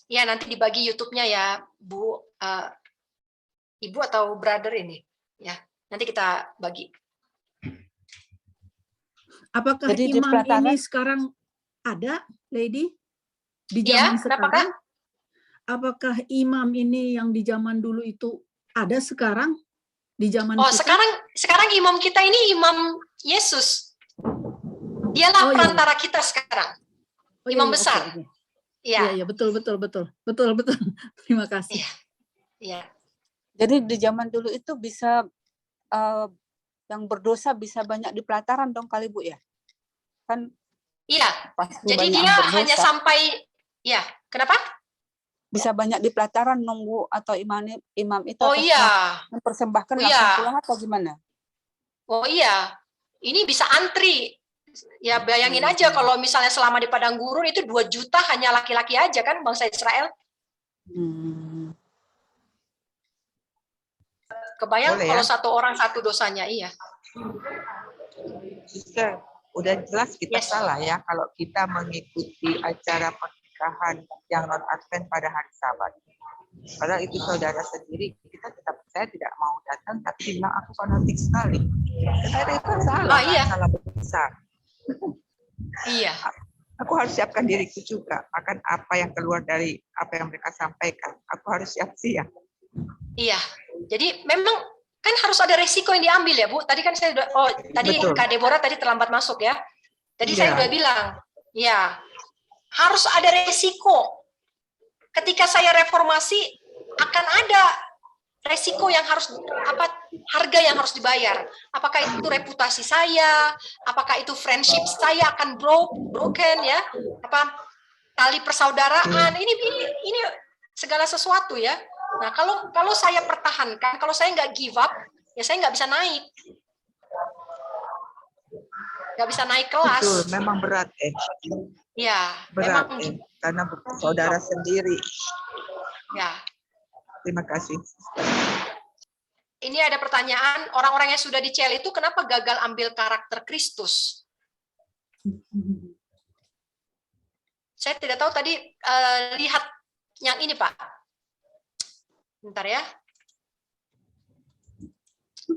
Speaker 2: Ya, nanti dibagi YouTube-nya ya, Bu, Ibu atau brother ini. Ya, nanti kita bagi.
Speaker 3: Apakah
Speaker 4: Jadi di
Speaker 3: imam
Speaker 4: pelataran-
Speaker 3: ini sekarang ada, Lady? Di
Speaker 2: Iya,
Speaker 3: zaman
Speaker 2: kenapa,
Speaker 3: sekarang? Apakah imam ini yang di zaman dulu itu ada sekarang? Di zaman
Speaker 2: Oh,
Speaker 3: kita?
Speaker 2: sekarang imam kita ini imam Yesus. Dialah
Speaker 3: Oh, iya.
Speaker 2: perantara kita sekarang.
Speaker 3: Oh, iya,
Speaker 2: Imam
Speaker 3: iya,
Speaker 2: besar.
Speaker 3: oke, oke.
Speaker 2: Iya,
Speaker 3: Iya, betul. Terima kasih.
Speaker 2: iya.
Speaker 4: Jadi di zaman dulu itu bisa yang berdosa bisa banyak di pelataran dong kali, Bu ya? Kan
Speaker 2: Iya.
Speaker 4: pasti
Speaker 2: Jadi
Speaker 4: banyak
Speaker 2: dia
Speaker 4: yang berdosa.
Speaker 2: hanya sampai, ya, kenapa?
Speaker 4: Bisa banyak di pelataran nunggu atau imam itu
Speaker 2: Oh
Speaker 4: atau
Speaker 2: iya,
Speaker 4: mempersembahkan
Speaker 2: Oh,
Speaker 4: langsung
Speaker 2: iya.
Speaker 4: pulang atau gimana?
Speaker 2: oh iya. Ini bisa antri. Ya bayangin aja kalau misalnya selama di padang gurun itu 2 juta hanya laki-laki aja kan bangsa Israel. Kebayang
Speaker 5: Boleh
Speaker 2: kalau
Speaker 5: ya?
Speaker 2: 1 orang 1 dosanya, iya.
Speaker 5: Sister, udah jelas kita
Speaker 2: Yes.
Speaker 5: salah ya kalau kita mengikuti acara pernikahan yang non Advent pada hari Sabat. Padahal itu saudara sendiri, saya tidak mau datang tapi bilang aku fanatik sekali. Saya itu salah,
Speaker 2: iya.
Speaker 5: salah besar.
Speaker 2: Iya.
Speaker 5: Aku harus siapkan diriku juga akan apa yang keluar dari apa yang mereka sampaikan. Aku harus siap-siap.
Speaker 2: Iya. Jadi memang kan harus ada resiko yang diambil ya, Bu. Tadi kan saya udah tadi
Speaker 5: Betul.
Speaker 2: Kak Deborah tadi terlambat masuk ya. Tadi
Speaker 5: Iya.
Speaker 2: saya udah bilang, ya. Harus ada resiko. Ketika saya reformasi akan ada resiko yang harus harga yang harus dibayar. Apakah itu reputasi saya, apakah itu friendship saya akan broken ya? Tali persaudaraan ini segala sesuatu ya. Nah, kalau saya pertahankan, kalau saya nggak give up, ya saya nggak bisa naik. Nggak bisa naik kelas.
Speaker 5: Betul, memang berat
Speaker 2: Ya,
Speaker 5: berat
Speaker 2: memang
Speaker 5: karena saudara sendiri.
Speaker 2: ya.
Speaker 5: Terima kasih.
Speaker 2: Ini ada pertanyaan, orang-orang yang sudah dicel itu kenapa gagal ambil karakter Kristus? Saya tidak tahu tadi, lihat yang ini, Pak. Bentar ya.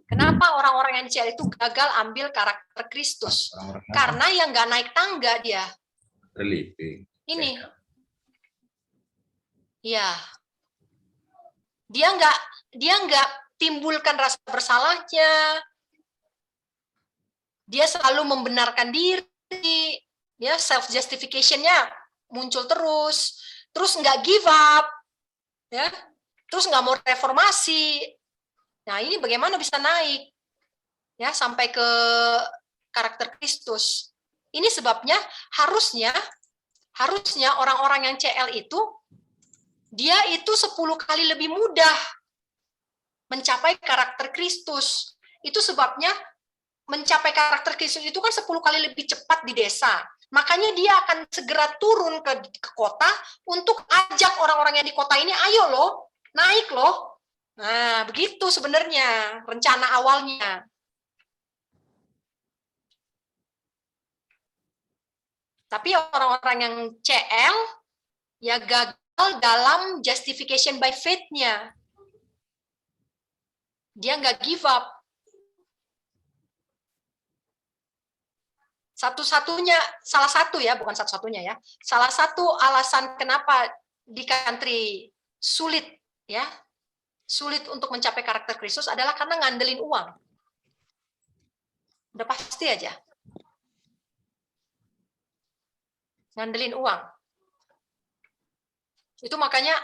Speaker 2: Kenapa orang-orang yang dicel itu gagal ambil karakter Kristus? Karena yang nggak naik tangga dia.
Speaker 6: Terlipih.
Speaker 2: Ini. Ya, dia nggak timbulkan rasa bersalahnya. Dia selalu membenarkan diri, ya, self justification-nya muncul terus nggak give up, ya, terus nggak mau reformasi. Nah, ini bagaimana bisa naik, ya, sampai ke karakter Kristus? Ini sebabnya harusnya orang-orang yang CL itu dia itu 10 kali lebih mudah mencapai karakter Kristus. Itu sebabnya mencapai karakter Kristus itu kan 10 kali lebih cepat di desa. Makanya dia akan segera turun ke kota untuk ajak orang-orang yang di kota ini, ayo loh, naik loh. Nah, begitu sebenarnya rencana awalnya. Tapi orang-orang yang CL ya gagal dalam justification by faith-nya. Dia nggak give up. Salah satu ya, bukan satu-satunya ya. Salah satu alasan kenapa di country sulit ya, sulit untuk mencapai karakter Kristus adalah karena ngandelin uang. Udah pasti aja. Ngandelin uang. Itu makanya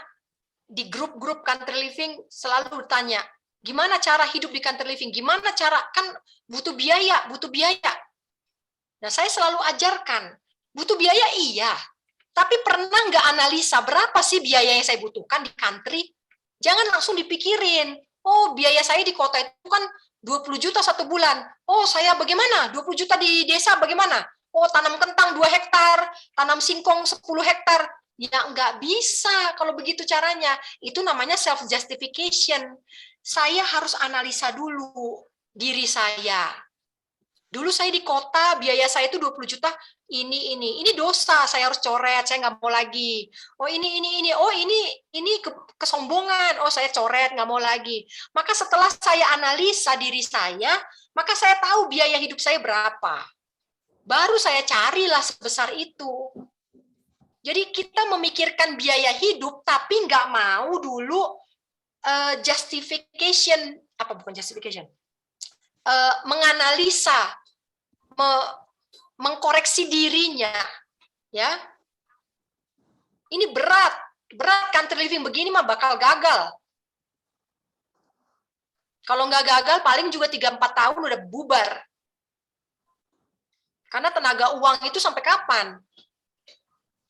Speaker 2: di grup-grup country living selalu tanya, gimana cara hidup di country living? Gimana cara, kan butuh biaya. Nah, saya selalu ajarkan, butuh biaya iya, tapi pernah nggak analisa berapa sih biaya yang saya butuhkan di country? Jangan langsung dipikirin, oh biaya saya di kota itu kan 20 juta satu bulan. Oh saya bagaimana? 20 juta di desa bagaimana? Oh tanam kentang 2 hektar, tanam singkong 10 hektar. Ya nggak bisa kalau begitu caranya. Itu namanya self-justification. Saya harus analisa dulu diri saya. Dulu saya di kota, biaya saya itu 20 juta, ini dosa, saya harus coret, saya nggak mau lagi. Oh ini, oh ini kesombongan, oh saya coret, nggak mau lagi. Maka setelah saya analisa diri saya, maka saya tahu biaya hidup saya berapa. Baru saya carilah sebesar itu. Jadi kita memikirkan biaya hidup, tapi nggak mau dulu justification, apa bukan justification, menganalisa, mengkoreksi dirinya, ya. Ini berat country living begini mah bakal gagal. Kalau nggak gagal, paling juga 3-4 tahun udah bubar. Karena tenaga uang itu sampai kapan?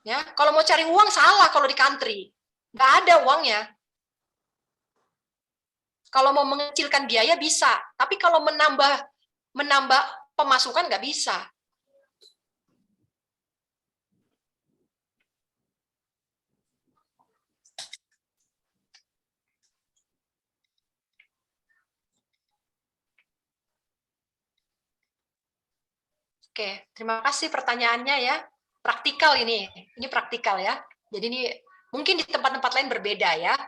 Speaker 2: Ya, kalau mau cari uang salah kalau di country, nggak ada uangnya. Kalau mau mengecilkan biaya bisa, tapi kalau menambah pemasukan nggak bisa. Oke, terima kasih pertanyaannya ya. Praktikal ini praktikal ya. Jadi ini mungkin di tempat-tempat lain berbeda ya.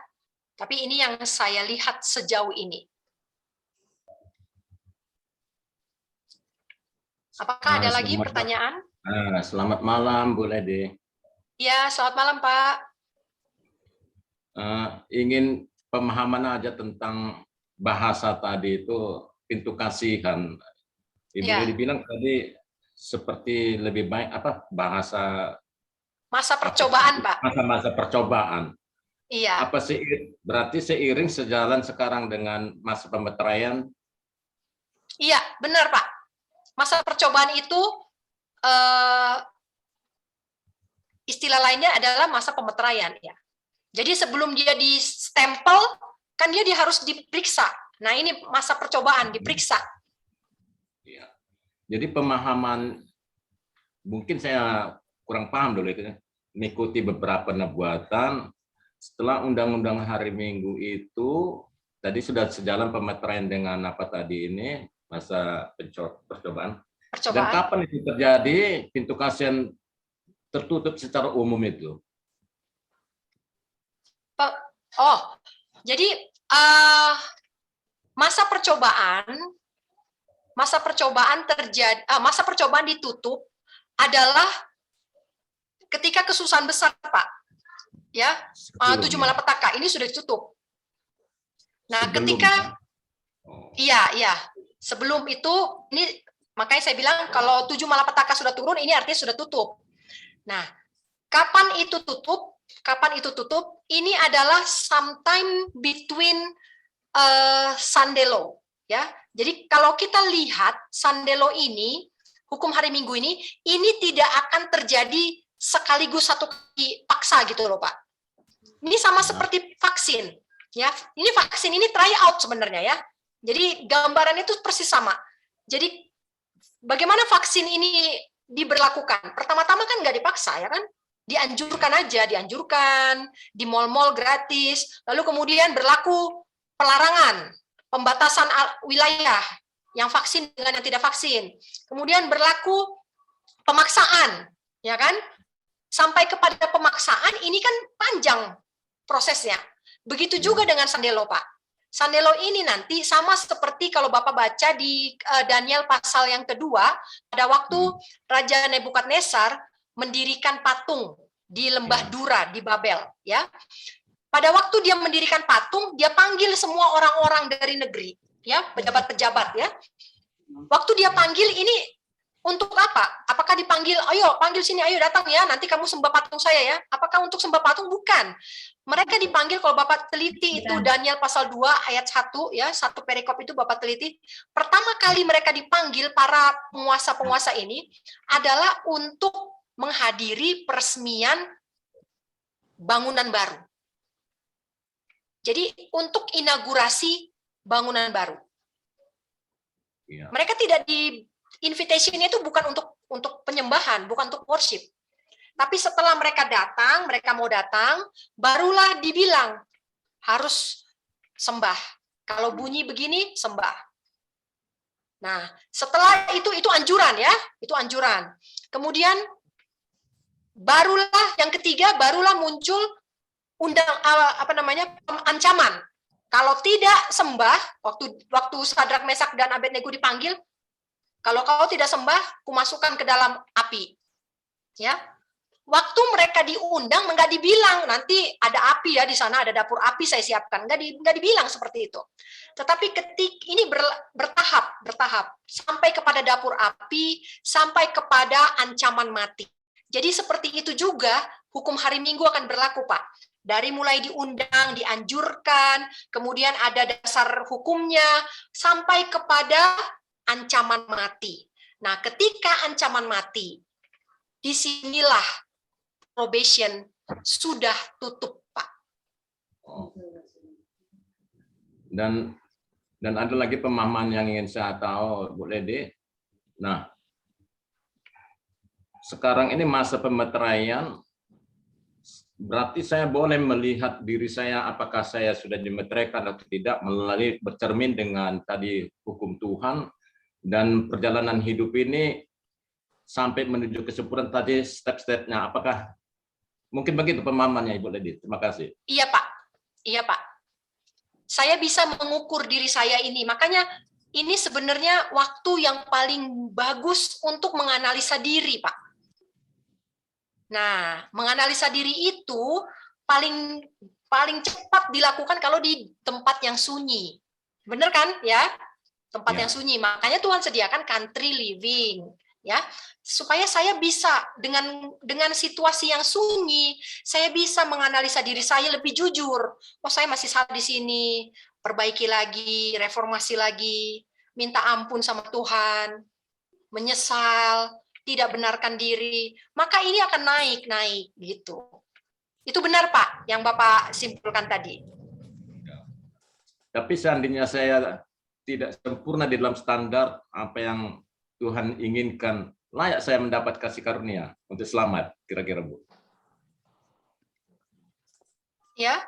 Speaker 2: Tapi ini yang saya lihat sejauh ini. Apakah ada lagi pertanyaan?
Speaker 6: Selamat malam, Bu Lede.
Speaker 2: Ya, selamat malam, Pak.
Speaker 6: Ingin pemahaman aja tentang bahasa tadi itu, pintu kasihan. Ibu Lede bilang tadi seperti lebih baik apa bahasa
Speaker 2: masa percobaan, Pak.
Speaker 6: Masa percobaan.
Speaker 2: Iya.
Speaker 6: Apa sih berarti seiring sejalan sekarang dengan masa pemeteraian?
Speaker 2: Iya, benar, Pak. Masa percobaan itu istilah lainnya adalah masa pemeteraian ya. Jadi sebelum dia di stempel kan dia harus diperiksa. Nah, ini masa percobaan diperiksa.
Speaker 6: Ya. Jadi pemahaman mungkin saya kurang paham dulu itu. Mengikuti beberapa nubuatan setelah undang-undang hari Minggu itu tadi sudah sejalan pemeteraian dengan apa tadi ini masa percobaan. Dan kapan itu terjadi pintu kasihan tertutup secara umum itu?
Speaker 2: Oh, jadi masa percobaan ditutup adalah ketika kesusahan besar, Pak. ya, 7
Speaker 6: Sebelumnya.
Speaker 2: malapetaka ini sudah ditutup. Nah,
Speaker 6: Sebelumnya.
Speaker 2: ketika
Speaker 6: Oh.
Speaker 2: iya, sebelum itu ini makanya saya bilang kalau 7 malapetaka sudah turun, ini artinya sudah tutup. Nah, kapan itu tutup? Kapan itu tutup? Ini adalah sometime between Sandelo, ya. Jadi kalau kita lihat Sandelo ini, hukum hari Minggu ini tidak akan terjadi sekaligus satu kali paksa gitu loh, Pak. Ini sama seperti vaksin, ya. Ini vaksin ini try out sebenarnya ya. Jadi gambarannya itu persis sama. Jadi bagaimana vaksin ini diberlakukan? Pertama-tama kan nggak dipaksa ya kan? Dianjurkan aja, dianjurkan di mal-mal gratis. Lalu kemudian berlaku pelarangan, pembatasan wilayah yang vaksin dengan yang tidak vaksin. Kemudian berlaku pemaksaan, ya kan? Sampai kepada pemaksaan ini kan panjang prosesnya. Begitu juga dengan Sandelo, Pak. Sandelo ini nanti sama seperti kalau Bapak baca di Daniel pasal yang kedua, pada waktu Raja Nebukadnezar mendirikan patung di lembah Dura di Babel, ya. Pada waktu dia mendirikan patung, dia panggil semua orang-orang dari negeri, ya, pejabat-pejabat, ya. Waktu dia panggil ini untuk apa? Apakah dipanggil, ayo panggil sini, ayo datang ya, nanti kamu sembah patung saya ya. Apakah untuk sembah patung? Bukan. Mereka dipanggil, kalau Bapak teliti itu Daniel pasal 2 ayat 1 ya, satu perikop itu Bapak teliti. Pertama kali mereka dipanggil para penguasa-penguasa ini adalah untuk menghadiri peresmian bangunan baru. Jadi untuk inaugurasi bangunan baru.
Speaker 6: Ya.
Speaker 2: Mereka tidak di invitation-nya itu bukan untuk penyembahan, bukan untuk worship. Tapi setelah mereka datang, mereka mau datang, barulah dibilang harus sembah. Kalau bunyi begini, sembah. Nah, setelah itu anjuran ya, itu anjuran. Kemudian barulah yang ketiga, barulah muncul ancaman. Kalau tidak sembah, waktu Sadrak, Mesak dan Abednego dipanggil, kalau kau tidak sembah, kumasukkan ke dalam api. Ya. Waktu mereka diundang, enggak dibilang nanti ada api ya di sana, ada dapur api saya siapkan. Enggak dibilang seperti itu. Tetapi ini bertahap sampai kepada dapur api, sampai kepada ancaman mati. Jadi seperti itu juga hukum hari Minggu akan berlaku, Pak. Dari mulai diundang, dianjurkan, kemudian ada dasar hukumnya, sampai kepada ancaman mati. Nah, ketika ancaman mati, disinilah probation sudah tutup, Pak.
Speaker 6: Dan ada lagi pemahaman yang ingin saya tahu, Bu Lede. Nah, sekarang ini masa pemeteraian, berarti saya boleh melihat diri saya apakah saya sudah dimeteraikan atau tidak melalui bercermin dengan tadi hukum Tuhan dan perjalanan hidup ini sampai menuju kesempurnaan tadi step-stepnya. Apakah mungkin begitu pemahamannya Ibu Ledi? Terima kasih.
Speaker 2: Iya Pak, iya Pak. Saya bisa mengukur diri saya ini, makanya ini sebenarnya waktu yang paling bagus untuk menganalisa diri, Pak. Nah, menganalisa diri itu paling cepat dilakukan kalau di tempat yang sunyi. Benar kan? Ya, tempat yang sunyi. Makanya Tuhan sediakan country living, ya, supaya saya bisa dengan situasi yang sunyi, saya bisa menganalisa diri saya lebih jujur. Oh, saya masih salah di sini, perbaiki lagi, reformasi lagi, minta ampun sama Tuhan, menyesal, tidak benarkan diri, maka ini akan naik gitu. Itu benar Pak, yang Bapak simpulkan tadi.
Speaker 6: Tapi seandainya saya tidak sempurna di dalam standar apa yang Tuhan inginkan, layak saya mendapat kasih karunia untuk selamat, kira-kira Bu?
Speaker 2: Ya.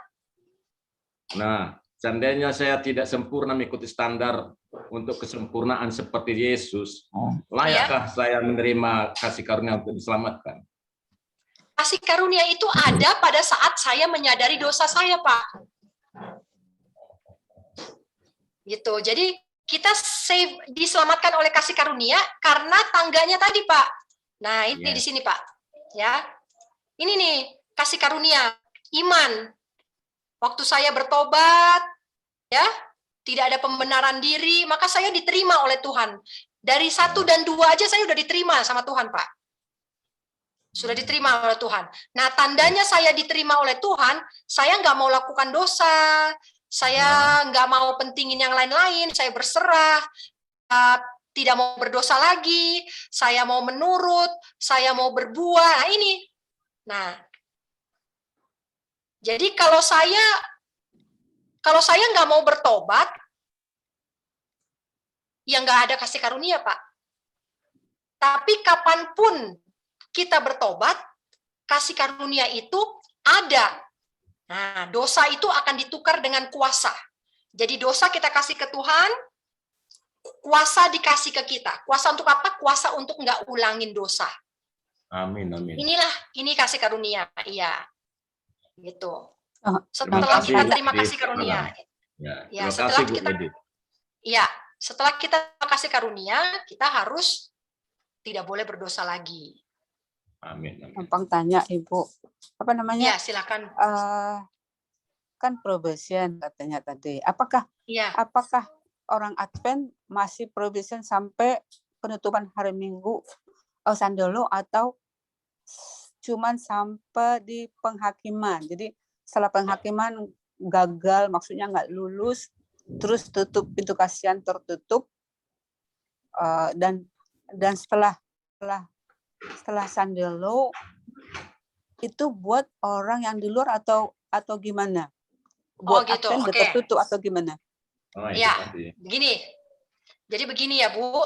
Speaker 6: Nah, seandainya saya tidak sempurna mengikuti standar untuk kesempurnaan seperti Yesus, layakkah saya menerima kasih karunia untuk diselamatkan?
Speaker 2: Kasih karunia itu ada pada saat saya menyadari dosa saya, Pak. Gitu. Jadi kita diselamatkan oleh kasih karunia karena tangganya tadi, Pak. Nah, ini di sini, Pak. Ya. Ini nih, kasih karunia. iman. Waktu saya bertobat, ya, tidak ada pembenaran diri, maka saya diterima oleh Tuhan. Dari 1 dan 2 aja saya udah diterima sama Tuhan, Pak. Sudah diterima oleh Tuhan. Nah, tandanya saya diterima oleh Tuhan, saya nggak mau lakukan dosa, saya nggak mau pentingin yang lain-lain, saya berserah, tidak mau berdosa lagi, saya mau menurut, saya mau berbuah. Nah, ini. Nah, jadi kalau saya nggak mau bertobat, ya nggak ada kasih karunia, Pak. Tapi kapanpun kita bertobat, kasih karunia itu ada. Nah, dosa itu akan ditukar dengan kuasa. Jadi dosa kita kasih ke Tuhan, kuasa dikasih ke kita. Kuasa untuk apa? Kuasa untuk nggak ulangin dosa.
Speaker 6: Amin, amin.
Speaker 2: Ini kasih karunia, iya. Gitu.
Speaker 6: Terima
Speaker 2: Setelah
Speaker 6: kasih,
Speaker 2: kita terima
Speaker 6: Bu
Speaker 2: kasih karunia.
Speaker 6: Ya, terima
Speaker 2: setelah
Speaker 6: kasih, Bu
Speaker 2: kita
Speaker 6: Edith.
Speaker 2: ya, setelah kita kasih karunia, kita harus tidak boleh berdosa lagi.
Speaker 6: Amin, amin.
Speaker 4: Gampang tanya Ibu. Apa namanya?
Speaker 2: Ya, silakan.
Speaker 4: Kan probation katanya tadi. Apakah
Speaker 2: Ya,
Speaker 4: orang Advent masih probation sampai penutupan hari Minggu Sandolo atau cuman sampai di penghakiman? Jadi setelah penghakiman gagal, maksudnya nggak lulus, terus tutup pintu kasihan tertutup, dan setelah Sandelo itu buat orang yang di luar atau gimana? Buat
Speaker 2: gitu,
Speaker 4: Advent
Speaker 2: oke.
Speaker 4: tertutup atau gimana?
Speaker 6: Oh,
Speaker 2: Ya,
Speaker 6: itu
Speaker 2: begini. Jadi begini ya, Bu.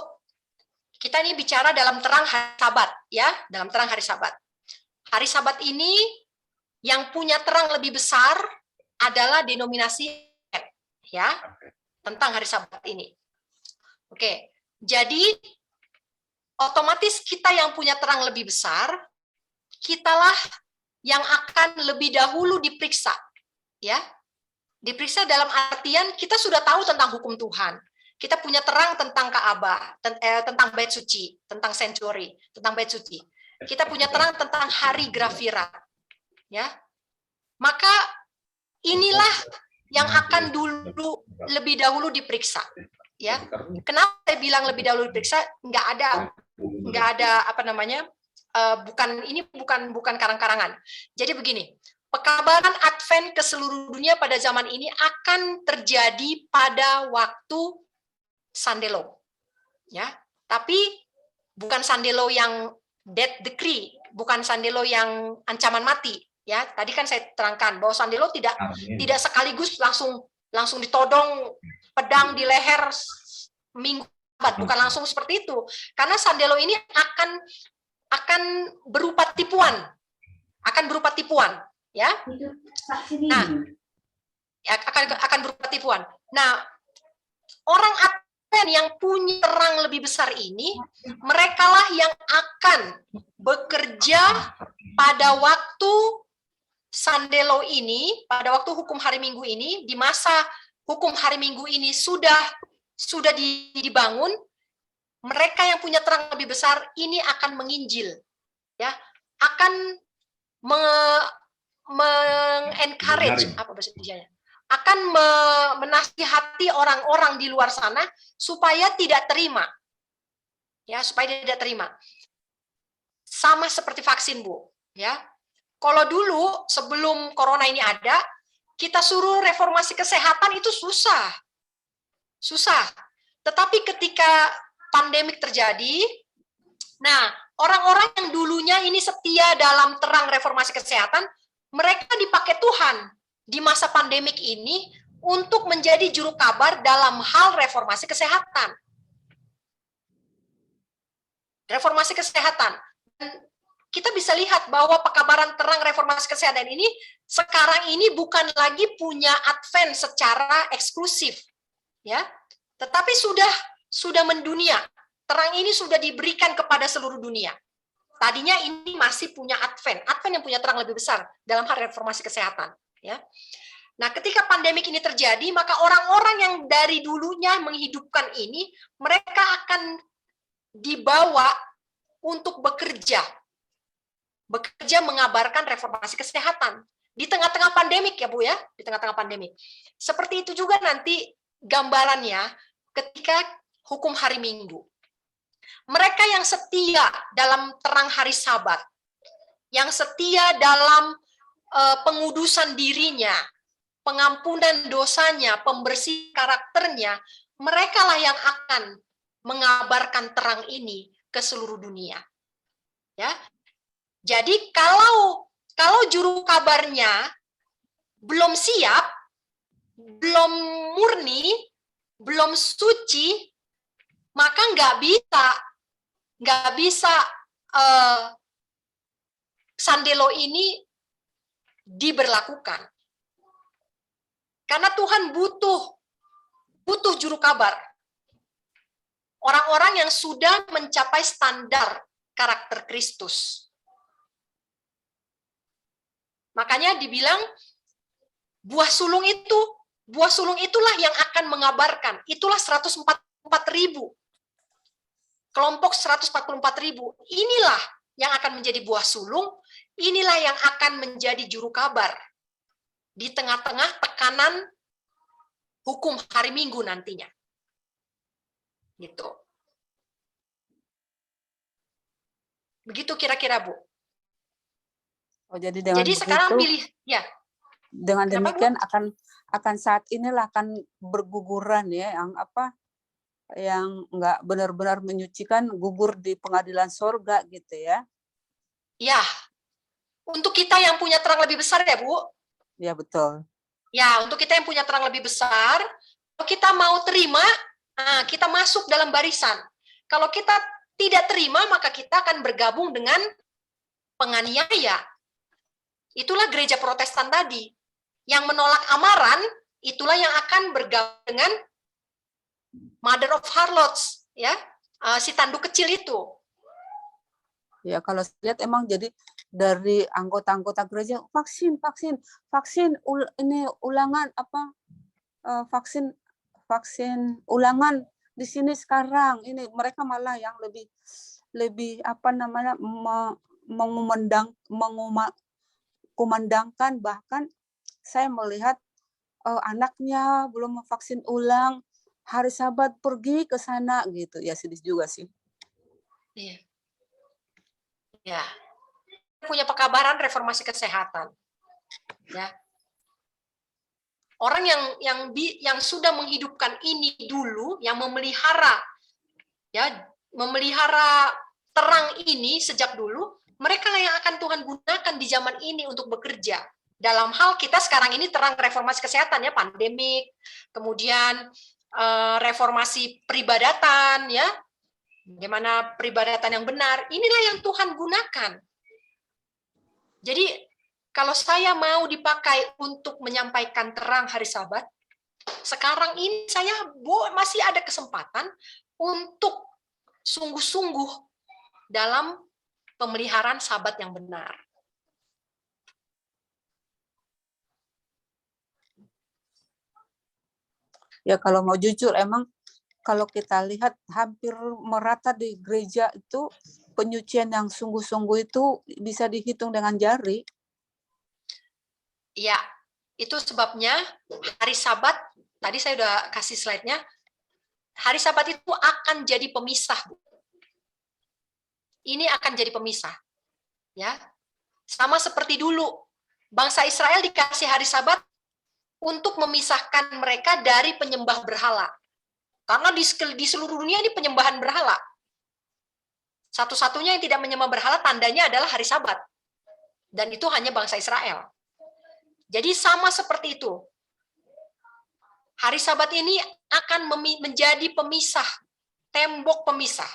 Speaker 2: Kita ini bicara dalam terang hari Sabat, ya, dalam terang hari Sabat. Hari Sabat ini yang punya terang lebih besar adalah denominasi, ya, tentang hari Sabat ini. Oke, jadi otomatis kita yang punya terang lebih besar, kitalah yang akan lebih dahulu diperiksa, ya. Diperiksa dalam artian kita sudah tahu tentang hukum Tuhan. Kita punya terang tentang Ka'bah, tentang bait suci, tentang sanctuary, tentang bait suci. Kita punya terang tentang hari Grafira, ya. Maka inilah yang akan lebih dahulu diperiksa, ya. Kenapa saya bilang lebih dahulu diperiksa? Nggak ada apa namanya? Bukan karang-karangan. Jadi begini. Pekabaran Advent ke seluruh dunia pada zaman ini akan terjadi pada waktu Sandelo, ya. Tapi bukan Sandelo yang death decree, bukan Sandelo yang ancaman mati, ya. Tadi kan saya terangkan bahwa Sandelo tidak sekaligus langsung ditodong pedang di leher minggu, bukan langsung seperti itu. Karena Sandelo ini akan berupa tipuan, ya. Nah, akan berupa tipuan. Nah, orang Advent yang punya terang lebih besar ini, merekalah yang akan bekerja pada waktu Sandelo ini, pada waktu hukum hari Minggu ini, di masa hukum hari Minggu ini sudah dibangun, mereka yang punya terang lebih besar ini akan menginjil, ya, akan encourage, apa bahasa Indonesianya, akan menasihati orang-orang di luar sana supaya tidak terima, ya, sama seperti vaksin, Bu, ya. Kalau dulu sebelum corona ini ada, kita suruh reformasi kesehatan itu susah. Tetapi ketika pandemik terjadi, nah, orang-orang yang dulunya ini setia dalam terang reformasi kesehatan, mereka dipakai Tuhan di masa pandemik ini untuk menjadi juru kabar dalam hal reformasi kesehatan. Reformasi kesehatan. Dan kita bisa lihat bahwa pekabaran terang reformasi kesehatan ini sekarang ini bukan lagi punya Advent secara eksklusif, ya, tetapi sudah mendunia. Terang ini sudah diberikan kepada seluruh dunia. Tadinya ini masih punya Advent yang punya terang lebih besar dalam hal reformasi kesehatan, ya. Nah, ketika pandemik ini terjadi, maka orang-orang yang dari dulunya menghidupkan ini, mereka akan dibawa untuk bekerja mengabarkan reformasi kesehatan. Di tengah-tengah pandemik ya Bu ya, di tengah-tengah pandemik. Seperti itu juga nanti gambarannya ketika hukum hari Minggu. Mereka yang setia dalam terang hari Sabat, yang setia dalam pengudusan dirinya, pengampunan dosanya, pembersih karakternya, merekalah yang akan mengabarkan terang ini ke seluruh dunia. Ya. Jadi kalau juru kabarnya belum siap, belum murni, belum suci, maka nggak bisa Sandelo ini diberlakukan. Karena Tuhan butuh juru kabar. Orang-orang yang sudah mencapai standar karakter Kristus. Makanya dibilang buah sulung itulah yang akan mengabarkan. Itulah 144.000. Kelompok 144.000. Inilah yang akan menjadi buah sulung, inilah yang akan menjadi juru kabar di tengah-tengah tekanan hukum hari Minggu nantinya. Gitu. Begitu kira-kira, Bu.
Speaker 4: Oh, jadi dengan
Speaker 2: Jadi sekarang
Speaker 4: begitu,
Speaker 2: pilih, ya.
Speaker 4: dengan
Speaker 2: Kenapa,
Speaker 4: demikian akan saat inilah akan berguguran ya, yang nggak benar-benar menyucikan gugur di pengadilan sorga gitu ya.
Speaker 2: Ya, untuk kita yang punya terang lebih besar ya, Bu.
Speaker 4: Ya, betul.
Speaker 2: Ya, untuk kita yang punya terang lebih besar, kalau kita mau terima, kita masuk dalam barisan. Kalau kita tidak terima, maka kita akan bergabung dengan penganiaya. Itulah gereja Protestan tadi. Yang menolak amaran, itulah yang akan bergabung dengan Mother of Harlots, ya, si tanduk kecil itu.
Speaker 4: Ya, kalau saya lihat emang jadi dari anggota-anggota gereja vaksin ini ulangan vaksin ulangan di sini sekarang ini mereka malah yang lebih mengumandangkan, bahkan saya melihat anaknya belum vaksin ulang, hari Sabat pergi ke sana gitu ya, sedih juga sih.
Speaker 2: Iya. Ya. Punya pekabaran reformasi kesehatan. Ya. Orang yang sudah menghidupkan ini dulu, yang memelihara terang ini sejak dulu, mereka yang akan Tuhan gunakan di zaman ini untuk bekerja. Dalam hal kita sekarang ini terang reformasi kesehatan ya, pandemik, kemudian reformasi peribadatan ya, bagaimana peribadatan yang benar, inilah yang Tuhan gunakan. Jadi kalau saya mau dipakai untuk menyampaikan terang hari Sabat, sekarang ini saya masih ada kesempatan untuk sungguh-sungguh dalam pemeliharaan Sabat yang benar.
Speaker 4: Ya, kalau mau jujur emang kalau kita lihat hampir merata di gereja itu penyucian yang sungguh-sungguh itu bisa dihitung dengan jari.
Speaker 2: Ya, itu sebabnya hari Sabat, tadi saya udah kasih slide-nya, hari Sabat itu akan jadi pemisah. Ini akan jadi pemisah. Ya. Sama seperti dulu, bangsa Israel dikasih hari Sabat untuk memisahkan mereka dari penyembah berhala. Karena di seluruh dunia ini penyembahan berhala. Satu-satunya yang tidak menyembah berhala tandanya adalah hari Sabat. Dan itu hanya bangsa Israel. Jadi sama seperti itu. Hari Sabat ini akan menjadi pemisah, tembok pemisah.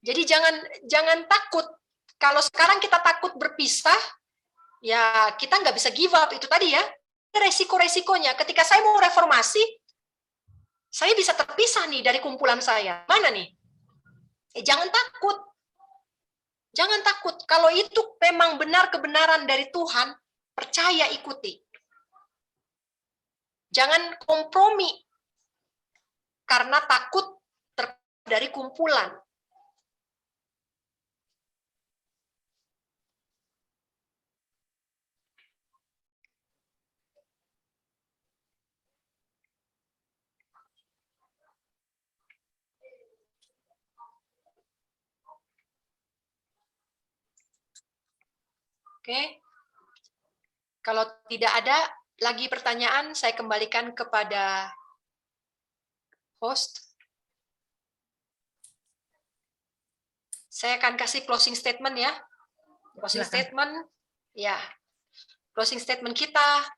Speaker 2: Jadi jangan takut. Kalau sekarang kita takut berpisah, ya kita nggak bisa give up. Itu tadi ya, resiko-resikonya. Ketika saya mau reformasi, saya bisa terpisah nih dari kumpulan saya. Mana nih? Jangan takut. Jangan takut. Kalau itu memang benar kebenaran dari Tuhan, percaya ikuti. Jangan kompromi. Karena takut dari kumpulan. Oke. Kalau tidak ada lagi pertanyaan, saya kembalikan kepada host. Saya akan kasih closing statement ya. Closing
Speaker 1: Silakan.
Speaker 2: statement, ya. Closing statement kita,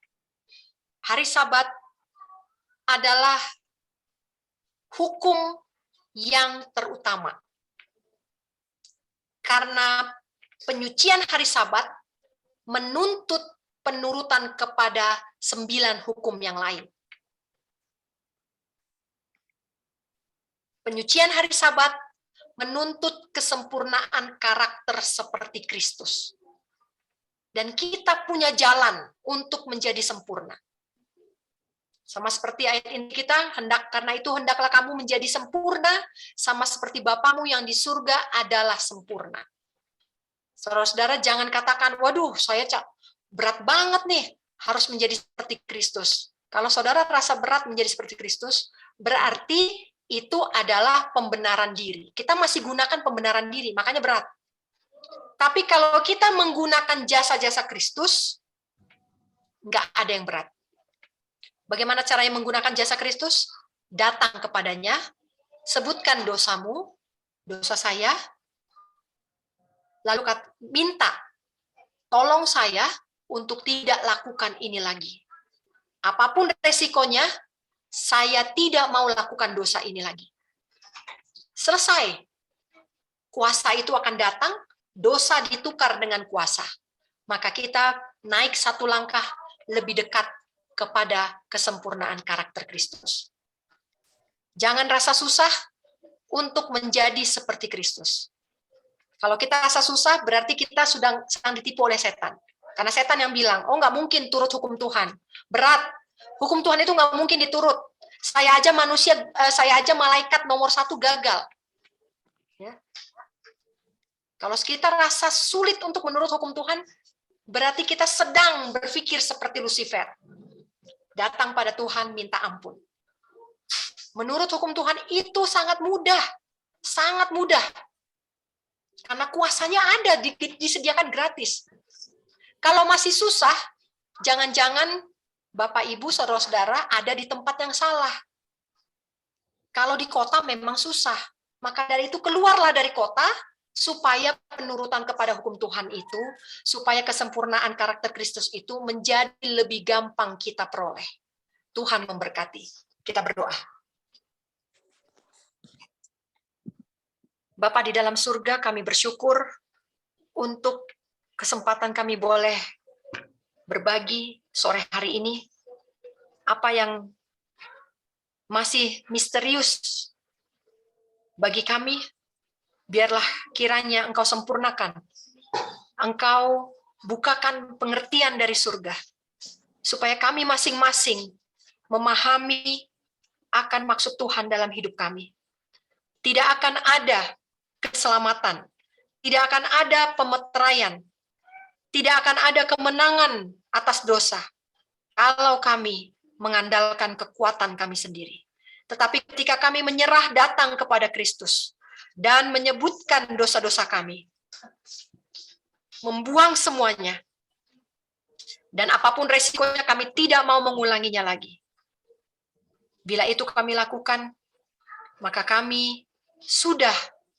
Speaker 2: hari Sabat adalah hukum yang terutama. Karena penyucian hari Sabat menuntut penurutan kepada 9 hukum yang lain. Penyucian hari Sabat menuntut kesempurnaan karakter seperti Kristus. Dan kita punya jalan untuk menjadi sempurna. Sama seperti ayat ini kita, karena itu hendaklah kamu menjadi sempurna, sama seperti Bapamu yang di surga adalah sempurna. Saudara-saudara jangan katakan, waduh saya berat banget nih, harus menjadi seperti Kristus. Kalau saudara rasa berat menjadi seperti Kristus, berarti itu adalah pembenaran diri. Kita masih gunakan pembenaran diri, makanya berat. Tapi kalau kita menggunakan jasa-jasa Kristus, nggak ada yang berat. Bagaimana caranya menggunakan jasa Kristus? Datang kepadanya, sebutkan dosamu, dosa saya, lalu minta, tolong saya untuk tidak lakukan ini lagi. Apapun resikonya, saya tidak mau lakukan dosa ini lagi. Selesai. Kuasa itu akan datang, dosa ditukar dengan kuasa. Maka kita naik satu langkah lebih dekat kepada kesempurnaan karakter Kristus. Jangan rasa susah untuk menjadi seperti Kristus. Kalau kita rasa susah, berarti kita sedang ditipu oleh setan. Karena setan yang bilang, oh nggak mungkin turut hukum Tuhan. Berat. Hukum Tuhan itu nggak mungkin diturut. Saya aja manusia, saya aja malaikat nomor 1 gagal. Ya. Kalau kita rasa sulit untuk menurut hukum Tuhan, berarti kita sedang berpikir seperti Lucifer. Datang pada Tuhan, minta ampun. Menurut hukum Tuhan itu sangat mudah. Sangat mudah. Karena kuasanya ada, disediakan gratis. Kalau masih susah, jangan-jangan Bapak, Ibu, saudara-saudara ada di tempat yang salah. Kalau di kota memang susah. Maka dari itu keluarlah dari kota, supaya penurutan kepada hukum Tuhan itu, supaya kesempurnaan karakter Kristus itu menjadi lebih gampang kita peroleh. Tuhan memberkati. Kita berdoa. Bapa di dalam surga, kami bersyukur untuk kesempatan kami boleh berbagi sore hari ini. Apa yang masih misterius bagi kami, biarlah kiranya Engkau sempurnakan. Engkau bukakan pengertian dari surga, supaya kami masing-masing memahami akan maksud Tuhan dalam hidup kami. Tidak akan ada keselamatan, tidak akan ada pemeteraian, tidak akan ada kemenangan atas dosa kalau kami mengandalkan kekuatan kami sendiri. Tetapi ketika kami menyerah datang kepada Kristus dan menyebutkan dosa-dosa kami, membuang semuanya, dan apapun resikonya kami tidak mau mengulanginya lagi. Bila itu kami lakukan, maka kami sudah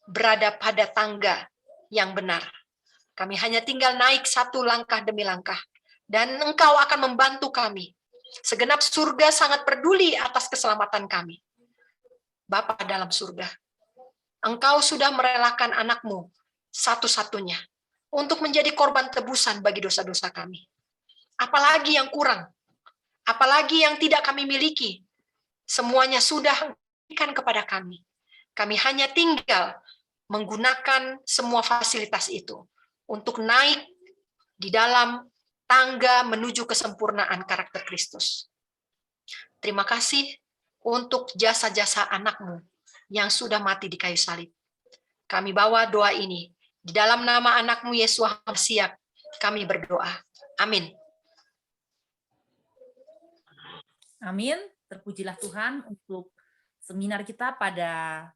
Speaker 2: berada pada tangga yang benar. Kami hanya tinggal naik satu langkah demi langkah, dan Engkau akan membantu kami. Segenap surga sangat peduli atas keselamatan kami. Bapa dalam surga, Engkau sudah merelakan anak-Mu satu-satunya untuk menjadi korban tebusan bagi dosa-dosa kami. Apalagi yang kurang? Apalagi yang tidak kami miliki? Semuanya sudah diberikan kepada kami. Kami hanya tinggal menggunakan semua fasilitas itu untuk naik di dalam tangga menuju kesempurnaan karakter Kristus. Terima kasih untuk jasa-jasa anak-Mu yang sudah mati di kayu salib. Kami bawa doa ini di dalam nama anak-Mu Yesus Mesias. Kami berdoa. Amin.
Speaker 1: Amin. Terpujilah Tuhan untuk seminar kita pada